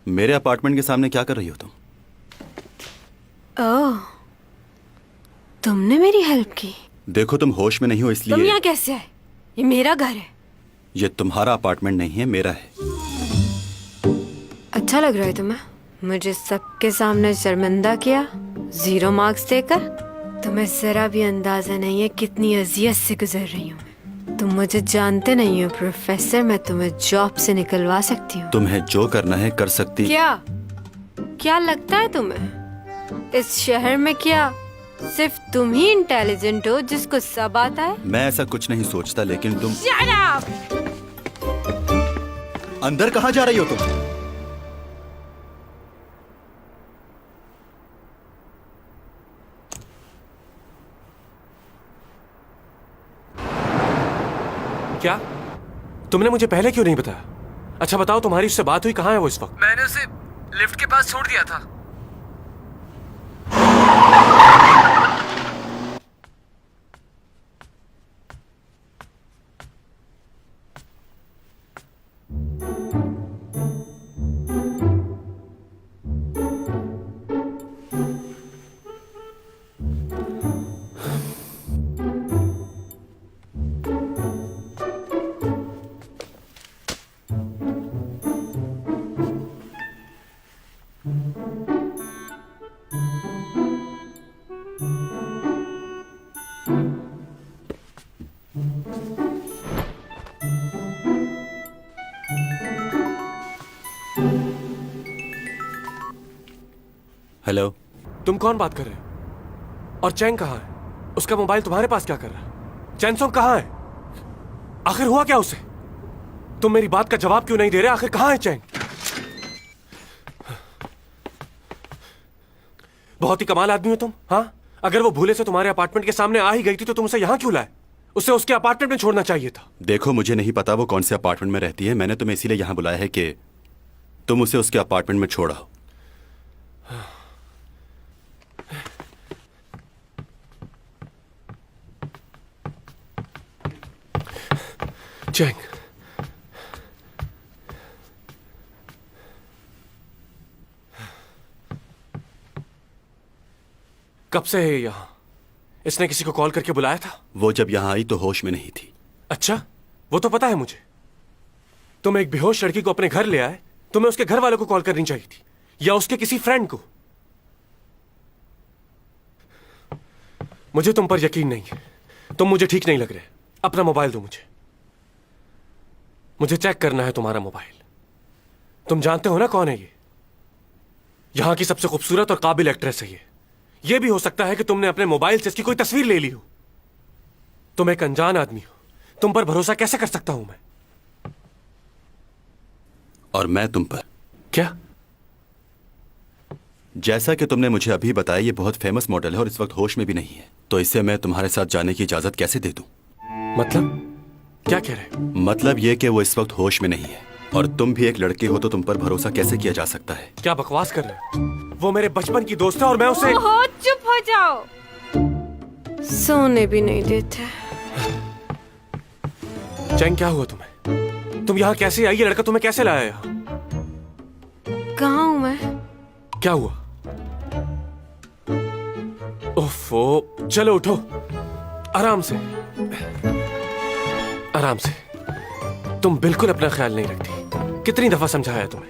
मेरे अपार्टमेंट के सामने क्या कर रही हो तुम? ओह, तुमने मेरी हेल्प की। देखो तुम होश में नहीं हो तुम इसलिए। यहाँ कैसे आए? ये मेरा घर है। ये तुम्हारा अपार्टमेंट नहीं है, मेरा है। अच्छा लग रहा है तुम्हें? मुझे सबके सामने शर्मिंदा किया, 0 मार्क्स देकर। तुम्हें जरा भी अंदाजा नहीं है कितनी अजियत से गुजर रही हूँ। तुम मुझे जानते नहीं हो प्रोफेसर, मैं तुम्हें जॉब से निकलवा सकती हूँ। तुम्हें जो करना है कर सकती। क्या लगता है तुम्हें इस शहर में क्या सिर्फ तुम ही इंटेलिजेंट हो जिसको सब आता है। मैं ऐसा कुछ नहीं सोचता, लेकिन तुम Shut up! अंदर कहाँ जा रही हो तुम? क्या तुमने मुझे पहले क्यों नहीं बताया? अच्छा बताओ, तुम्हारी उससे बात हुई? कहाँ है वो इस वक्त? मैंने उसे लिफ्ट के पास छोड़ दिया था। हेलो, तुम कौन बात कर रहे हो? और चैंग कहाँ है? उसका मोबाइल तुम्हारे पास क्या कर रहा है? चैनसोंग कहाँ है? आखिर हुआ क्या उसे? तुम मेरी बात का जवाब क्यों नहीं दे रहे? आखिर कहाँ है चैंग? बहुत ही कमाल आदमी हो तुम। हाँ, अगर वो भूले से तुम्हारे अपार्टमेंट के सामने आ ही गई थी तो तुम उसे यहाँ क्यों लाए? उसे उसके अपार्टमेंट में छोड़ना चाहिए था। देखो, मुझे नहीं पता वो कौन से अपार्टमेंट में रहती है। मैंने तुम्हें इसीलिए यहाँ बुलाया है कि तुम उसे उसके अपार्टमेंट में छोड़ाओ। चैंग, कब से है यहाँ? इसने किसी को कॉल करके बुलाया था? वो जब यहाँ आई तो होश में नहीं थी। अच्छा, वो तो पता है मुझे। तुम एक बेहोश लड़की को अपने घर ले आए, तुम्हें उसके घर वालों को कॉल करनी चाहिए थी, या उसके किसी फ्रेंड को। मुझे तुम पर यकीन नहीं है। तुम मुझे ठीक नहीं लग रहे। अपना मोबाइल दो मुझे चेक करना है तुम्हारा मोबाइल। तुम जानते हो ना कौन है ये? यहां की सबसे खूबसूरत और काबिल एक्ट्रेस है ये भी हो सकता है कि तुमने अपने मोबाइल से इसकी कोई तस्वीर ले ली हो। तुम एक अनजान आदमी हो, तुम पर भरोसा कैसे कर सकता हूं मैं? और मैं तुम पर? क्या? जैसा कि तुमने मुझे अभी बताया, ये बहुत फेमस मॉडल है और इस वक्त होश में भी नहीं है, तो इसे मैं तुम्हारे साथ जाने की इजाजत कैसे दे दूं? मतलब क्या कह रहे? मतलब ये कि वो इस वक्त होश में नहीं है, और तुम भी एक लड़के हो तो तुम पर भरोसा कैसे किया जा सकता है? क्या बकवास कर रहे हो? वो मेरे बचपन की दोस्त है और मैं उसे... ओहो, चुप हो जाओ। सोने भी नहीं देते। चैंग, क्या हुआ तुम्हें? तुम यहाँ कैसे आई? ये लड़का तुम्हें कैसे लाया यहाँ? कहाँ हूँ मैं? क्या हुआ? ओफो, चलो उठो, आराम से आराम से। तुम बिल्कुल अपना ख्याल नहीं रखती। कितनी दफा समझाया तुम्हें?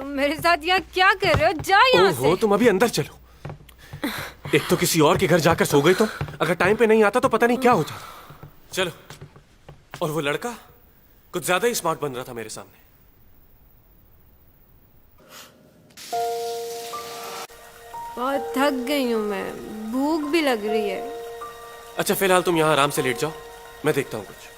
मेरे साथ यहाँ क्या कर रहे हो? जा यहाँ से। तुम अभी अंदर चलो। एक तो किसी और के घर जाकर सो गई तुम। अगर टाइम पे नहीं आता तो पता नहीं क्या हो जाता। चलो। और वो लड़का कुछ ज्यादा ही स्मार्ट बन रहा था मेरे सामने। बहुत थक गई हूँ मैं, भूख भी लग रही है। अच्छा, फिलहाल तुम यहाँ आराम से लेट जाओ, मैं देखता हूँ कुछ।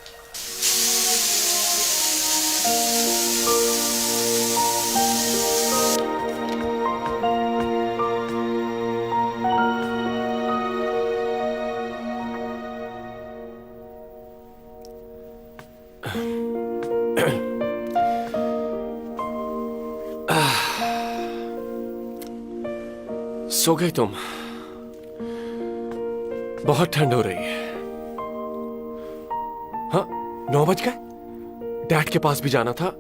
सो गई तुम? बहुत ठंड हो रही है। हाँ, 9 बज गए। डैड के पास भी जाना था।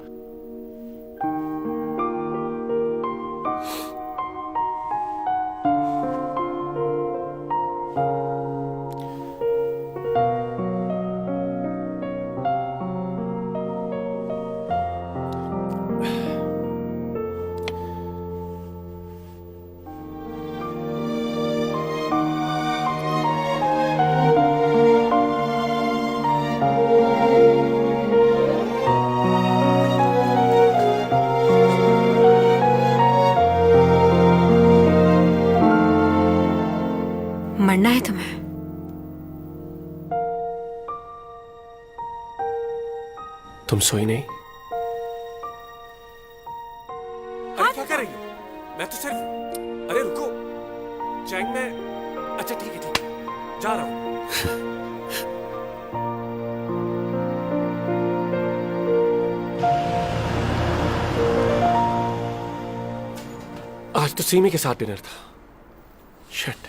पढ़ना है तुम्हें? तुम सोई नहीं? अरे क्या कर रही हो? मैं तो सिर्फ... अरे रुको, चैंग में... अच्छा ठीक है, जा रहा हूं। आज तो सीमी के साथ डिनर था। शिट।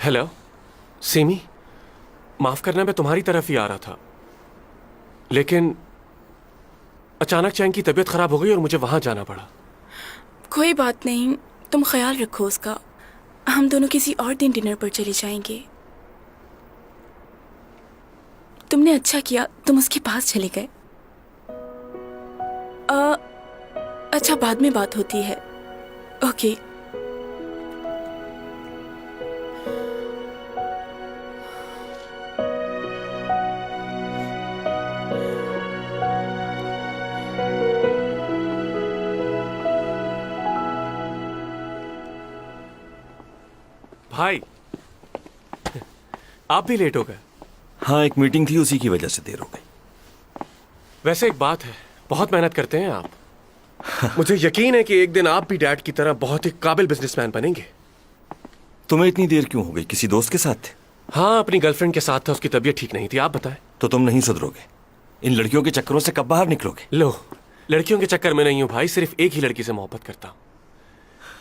हेलो सीमी, माफ करना, मैं तुम्हारी तरफ ही आ रहा था, लेकिन अचानक चैंग की तबीयत खराब हो गई और मुझे वहां जाना पड़ा। कोई बात नहीं, तुम ख्याल रखो उसका। हम दोनों किसी और दिन डिनर पर चले जाएंगे। तुमने अच्छा किया, तुम उसके पास चले गए। अच्छा, बाद में बात होती है। ओके। भाई, आप भी लेट हो गए। हाँ, एक मीटिंग थी, उसी की वजह से देर हो गई। वैसे एक बात है, बहुत मेहनत करते हैं आप। मुझे यकीन है कि एक दिन आप भी डैड की तरह बहुत ही काबिल बिजनेसमैन बनेंगे। तुम्हें इतनी देर क्यों हो गई? किसी दोस्त के साथ थे? हाँ, अपनी गर्लफ्रेंड के साथ था, उसकी तबीयत ठीक नहीं थी। आप बताएं। तो तुम नहीं सुधरोगे। इन लड़कियों के चक्करों से कब बाहर निकलोगे? लो, लड़कियों के चक्कर में नहीं हूं भाई, सिर्फ एक ही लड़की से मोहब्बत करता हूं,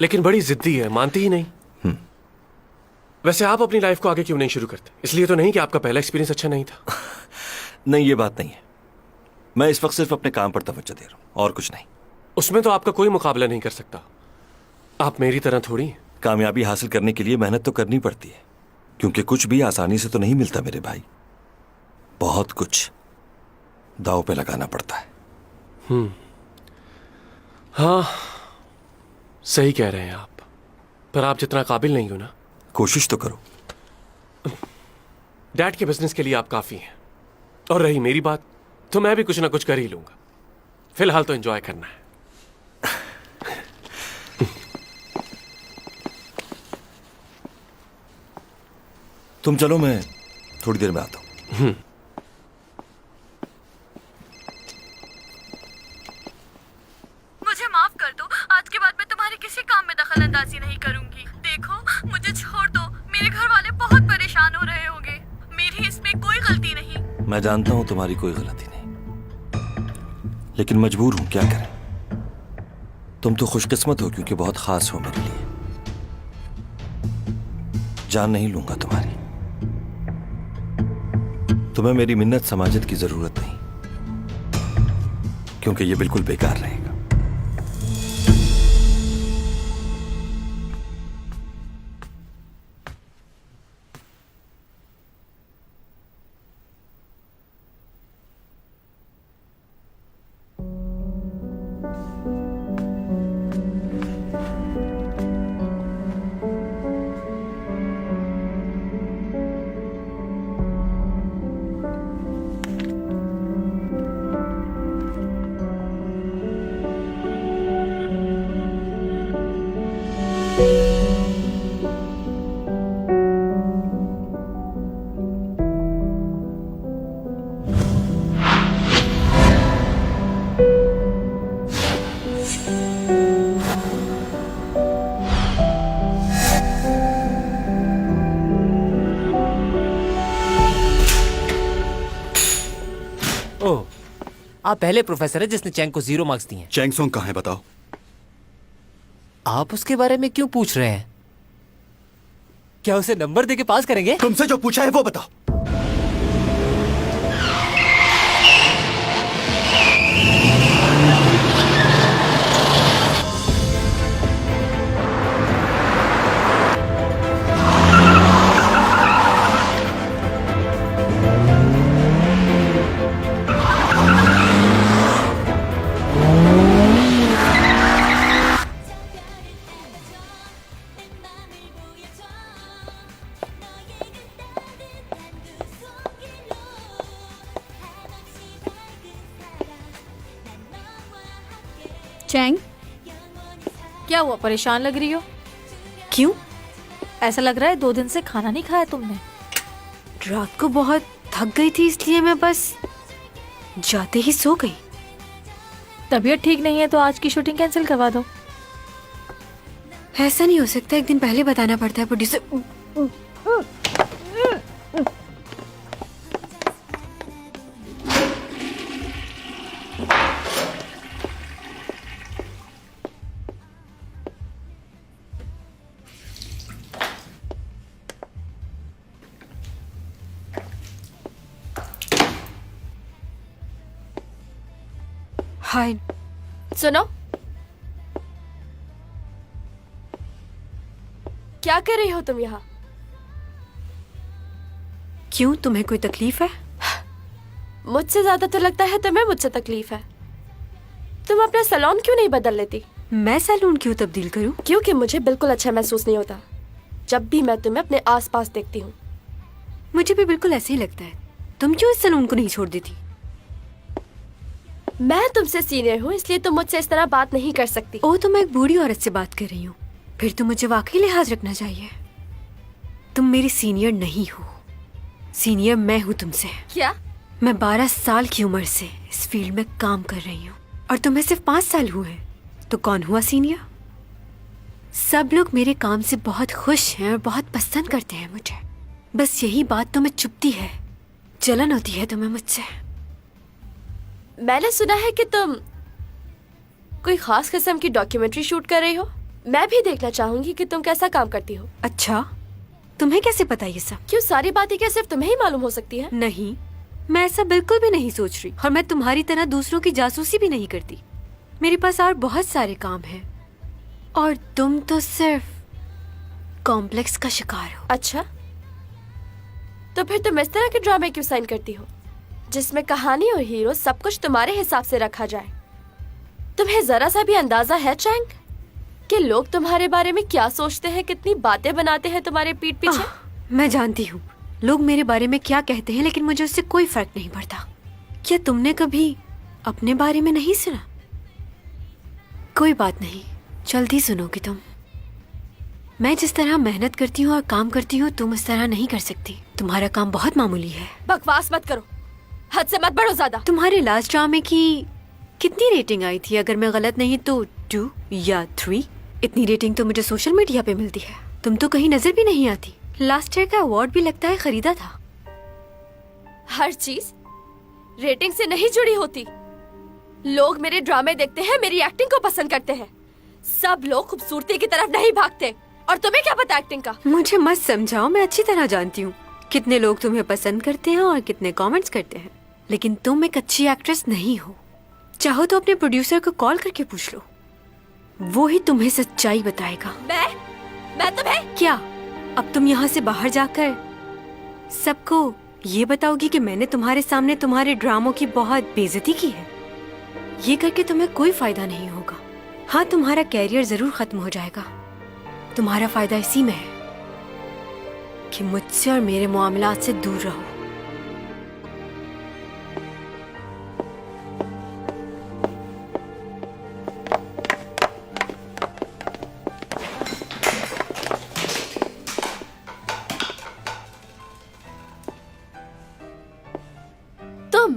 लेकिन बड़ी जिद्दी है, मानती ही नहीं। वैसे आप अपनी लाइफ को आगे क्यों नहीं शुरू करते? इसलिए तो नहीं कि आपका पहला एक्सपीरियंस अच्छा नहीं था? नहीं, ये बात नहीं है। मैं इस वक्त सिर्फ अपने काम पर तवज्जो दे रहा हूं, और कुछ नहीं। उसमें तो आपका कोई मुकाबला नहीं कर सकता। आप मेरी तरह थोड़ी हैं। कामयाबी हासिल करने के लिए मेहनत तो करनी पड़ती है, क्योंकि कुछ भी आसानी से तो नहीं मिलता मेरे भाई। बहुत कुछ दांव पे लगाना पड़ता है। हाँ, सही कह रहे हैं आप, पर आप जितना काबिल नहीं हो ना। कोशिश तो करो। डैड के बिजनेस के लिए आप काफी हैं, और रही मेरी बात, तो मैं भी कुछ ना कुछ कर ही लूंगा। फिलहाल तो एंजॉय करना है। तुम चलो, मैं थोड़ी देर में आता हूं। मुझे माफ कर दो, आज के बाद मैं तुम्हारे किसी काम में दखल अंदाजी नहीं करूंगी। देखो, मुझे छोड़ दो, मेरे घर वाले बहुत परेशान हो रहे होंगे। मेरी इसमें कोई गलती नहीं। मैं जानता हूं तुम्हारी कोई गलती नहीं, लेकिन मजबूर हूं, क्या करें। तुम तो खुशकिस्मत हो, क्योंकि बहुत खास हो मेरे लिए। जान नहीं लूंगा तुम्हारी। तुम्हें मेरी मिन्नत समाजत की जरूरत नहीं, क्योंकि ये बिल्कुल बेकार रहेगा। आप पहले प्रोफेसर है जिसने चैंग को 0 मार्क्स दिए हैं। चैंग सोंग कहाँ है बताओ? आप उसके बारे में क्यों पूछ रहे हैं? क्या उसे नंबर देके पास करेंगे? तुमसे जो पूछा है वो बताओ। चैंग, क्या हुआ, परेशान लग रही हो? क्यों? ऐसा लग रहा है 2 दिन से खाना नहीं खाया तुमने। रात को बहुत थक गई थी इसलिए मैं बस जाते ही सो गई। तबीयत ठीक नहीं है तो आज की शूटिंग कैंसिल करवा दो। ऐसा नहीं हो सकता, एक दिन पहले बताना पड़ता है प्रोड्यूसर। हाय। सुनो, क्या कर रही हो तुम यहाँ? क्यों, तुम्हें कोई तकलीफ है? मुझसे ज्यादा तो लगता है तुम्हें मुझसे तकलीफ है। तुम अपना सैलून क्यों नहीं बदल लेती? मैं सैलून क्यों तब्दील करूं? क्योंकि मुझे बिल्कुल अच्छा महसूस नहीं होता जब भी मैं तुम्हें अपने आसपास देखती हूँ। मुझे भी बिल्कुल ऐसे ही लगता है। तुम क्यों इस सैलून को नहीं छोड़ देती? मैं तुमसे सीनियर हूँ इसलिए तुम मुझसे इस तरह बात नहीं कर सकती। ओ, तो मैं एक बूढ़ी औरत से बात कर रही हूँ, फिर तो मुझे वाकई लिहाज रखना चाहिए। तुम मेरी सीनियर नहीं हो, सीनियर मैं हूँ तुमसे। क्या? मैं 12 साल की उम्र से इस फील्ड में काम कर रही हूँ और तुम्हें सिर्फ 5 साल हुए हैं, तो कौन हुआ सीनियर? सब लोग मेरे काम से बहुत खुश हैं और बहुत पसंद करते हैं मुझे। बस यही बात तुम्हें चुभती है, जलन होती है तुम्हें मुझसे। मैंने सुना है कि तुम कोई खास किस्म की डॉक्यूमेंट्री शूट कर रही हो। मैं भी देखना चाहूंगी कि तुम कैसा काम करती हो। अच्छा, तुम्हें कैसे पता ये सब? क्यों, सारी बातें क्या सिर्फ तुम्हें ही मालूम हो सकती है? नहीं, मैं ऐसा बिल्कुल भी नहीं सोच रही, और मैं तुम्हारी तरह दूसरों की जासूसी भी नहीं करती। मेरे पास और बहुत सारे काम हैं, और तुम तो सिर्फ कॉम्प्लेक्स का शिकार हो। अच्छा, तो फिर तुम इस तरह के ड्रामे क्यों साइन करती हो जिसमें कहानी और हीरो सब कुछ तुम्हारे हिसाब से रखा जाए? तुम्हें जरा सा भी अंदाजा है चैंग कि लोग तुम्हारे बारे में क्या सोचते हैं, कितनी बातें बनाते हैं तुम्हारे पीठ पीछे? मैं जानती हूँ लोग मेरे बारे में क्या कहते हैं, लेकिन मुझे उससे कोई फर्क नहीं पड़ता। क्या तुमने कभी अपने बारे में नहीं सुना? कोई बात नहीं, जल्दी सुनोगी तुम। मैं जिस तरह मेहनत करती हूँ और काम करती हूँ, तुम उस तरह नहीं कर सकती। तुम्हारा काम बहुत मामूली है। बकवास मत करो, हद से मत बढ़ो ज्यादा। तुम्हारे लास्ट ड्रामे की कितनी रेटिंग आई थी? अगर मैं गलत नहीं तो 2 या 3। इतनी रेटिंग तो मुझे सोशल मीडिया पे मिलती है, तुम तो कहीं नजर भी नहीं आती। लास्ट ईयर का अवार्ड भी लगता है खरीदा था। हर चीज रेटिंग से नहीं जुड़ी होती। लोग मेरे ड्रामे देखते हैं, मेरी एक्टिंग को पसंद करते हैं। सब लोग खूबसूरती की तरफ नहीं भागते, और तुम्हें क्या पता एक्टिंग का? मुझे मत समझाओ, मैं अच्छी तरह जानती हूँ कितने लोग तुम्हें पसंद करते हैं और कितने कमेंट्स करते हैं। लेकिन तुम एक अच्छी एक्ट्रेस नहीं हो। चाहो तो अपने प्रोड्यूसर को कॉल करके पूछ लो, वो ही तुम्हें सच्चाई बताएगा। मैं तुम्हें क्या अब तुम यहाँ से बाहर जाकर सबको ये बताओगी कि मैंने तुम्हारे सामने तुम्हारे ड्रामों की बहुत बेइज्जती की है? ये करके तुम्हें कोई फायदा नहीं होगा। हाँ, तुम्हारा कैरियर जरूर खत्म हो जाएगा। तुम्हारा फायदा इसी में है कि मुझसे और मेरे मामलात से दूर रहो। तुम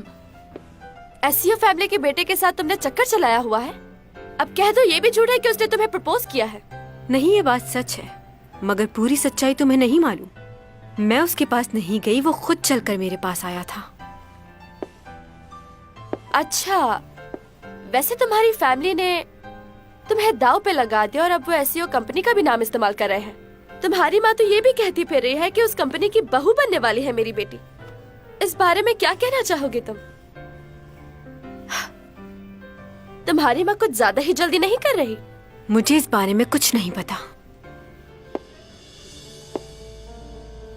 एसईओ फैमिली के बेटे के साथ तुमने चक्कर चलाया हुआ है। अब कह दो ये भी झूठ है कि उसने तुम्हें प्रपोज किया है। नहीं, ये बात सच है, मगर पूरी सच्चाई तुम्हें नहीं मालूम। मैं उसके पास नहीं गई, वो खुद चलकर मेरे पास आया था। अच्छा, वैसे तुम्हारी फैमिली ने तुम्हें दाव पे लगा दिया और अब वो एसईओ कंपनी का भी नाम इस्तेमाल कर रहे हैं। तुम्हारी माँ तो ये भी कहती फिर रही है कि उस कंपनी की बहू बनने वाली है मेरी बेटी। इस बारे में क्या कहना चाहोगे तुम? तुम्हारी माँ कुछ ज्यादा ही जल्दी नहीं कर रही? मुझे इस बारे में कुछ नहीं पता।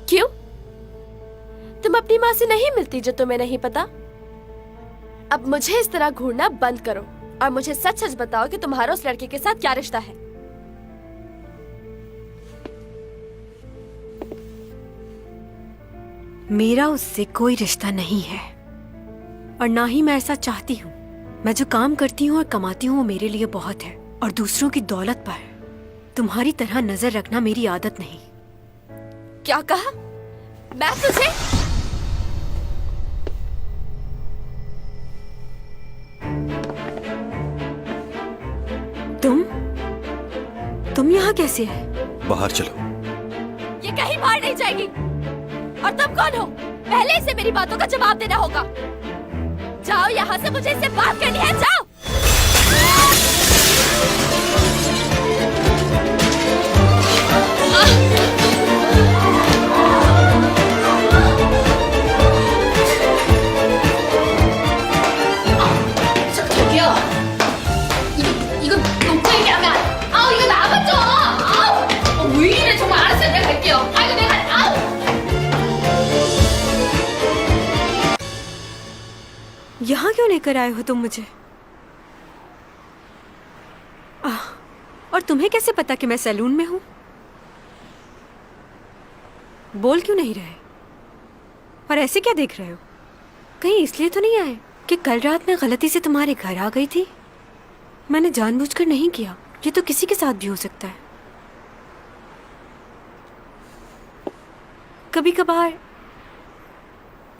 क्यों? तुम अपनी माँ से नहीं मिलती जो तुम्हें नहीं पता? अब मुझे इस तरह घूरना बंद करो और मुझे सच सच बताओ कि तुम्हारा उस लड़के के साथ क्या रिश्ता है। मेरा उससे कोई रिश्ता नहीं है, और ना ही मैं ऐसा चाहती हूँ। मैं जो काम करती हूँ और कमाती हूँ वो मेरे लिए बहुत है, और दूसरों की दौलत पर तुम्हारी तरह नजर रखना मेरी आदत नहीं। क्या कहा? मैं तुझे तुम यहाँ कैसे है? बाहर चलो। ये कहीं बाहर नहीं जाएगी। और तुम कौन हो? पहले से मेरी बातों का जवाब देना होगा। जाओ यहाँ से, मुझे इससे बात करनी है। जाओ। 저기요. 이거 놓고 얘기하면 아우 이거 나가죠. 아우 왜 이래 정말. 알았어요, 내가 갈게요. 아이고 내가 아우. यहाँ क्यों लेकर आए हो तुम मुझे? और तुम्हें कैसे पता कि मैं सैलून में हूँ? बोल क्यों नहीं रहे? और ऐसे क्या देख रहे हो? कहीं इसलिए तो नहीं आए कि कल रात मैं गलती से तुम्हारे घर आ गई थी? मैंने जानबूझकर नहीं किया। ये तो किसी के साथ भी हो सकता है। कभी कभार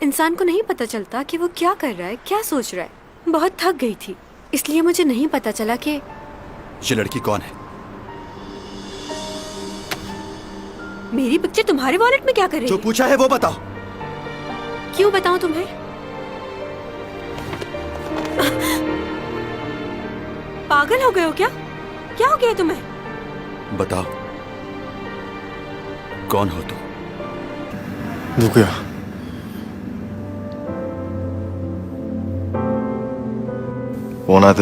इंसान को नहीं पता चलता कि वो क्या कर रहा है, क्या सोच रहा है। बहुत थक गई थी, इसलिए मुझे नहीं पता चला कि ये लड़की कौन है? मेरी पिक्चर तुम्हारे वॉलेट में क्या कर रही जो है? पूछा है वो बताओ। क्यों बताऊं तुम्हें? पागल हो गए हो क्या? क्या हो गया तुम्हें? बताओ, कौन हो तुम? 누구야? 원하든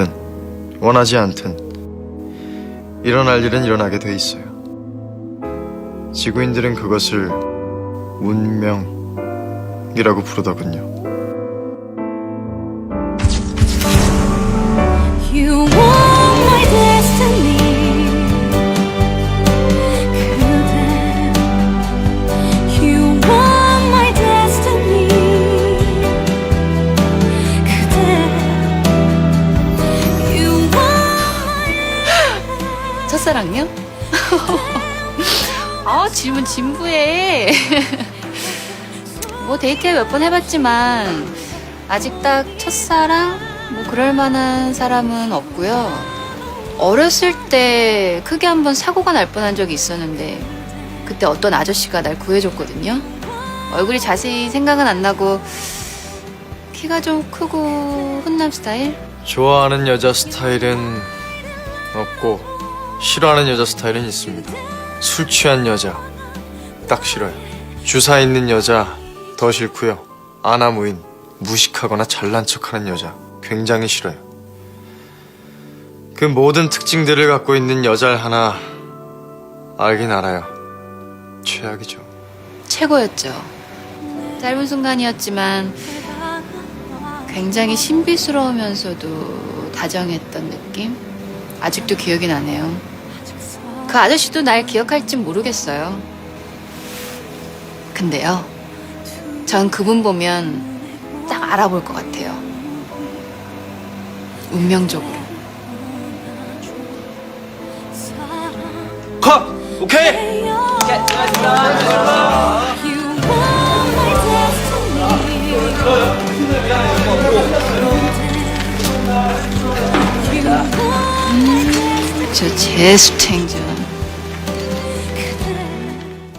원하지 않든 일어날 일은 일어나게 돼 있어요. 지구인들은 그것을 운명이라고 부르더군요. You want my destiny. You want my destiny. You want. 첫사랑요? 질문 진부해. 뭐 데이트 몇 번 해봤지만 아직 딱 첫사랑? 뭐 그럴 만한 사람은 없고요. 어렸을 때 크게 한번 사고가 날 뻔한 적이 있었는데 그때 어떤 아저씨가 날 구해줬거든요. 얼굴이 자세히 생각은 안 나고 키가 좀 크고 훈남 스타일? 좋아하는 여자 스타일은 없고 싫어하는 여자 스타일은 있습니다. 술 취한 여자 딱 싫어요. 주사 있는 여자 더 싫고요. 아나무인, 무식하거나 잘난 척하는 여자 굉장히 싫어요. 그 모든 특징들을 갖고 있는 여자를 하나 알긴 알아요. 최악이죠. 최고였죠. 짧은 순간이었지만 굉장히 신비스러우면서도 다정했던 느낌? 아직도 기억이 나네요. 그 아저씨도 날 기억할진 모르겠어요. 근데요, 전 그분 보면 딱 알아볼 것 같아요. 운명적으로. 컷! 오케이! 저 재수탱자.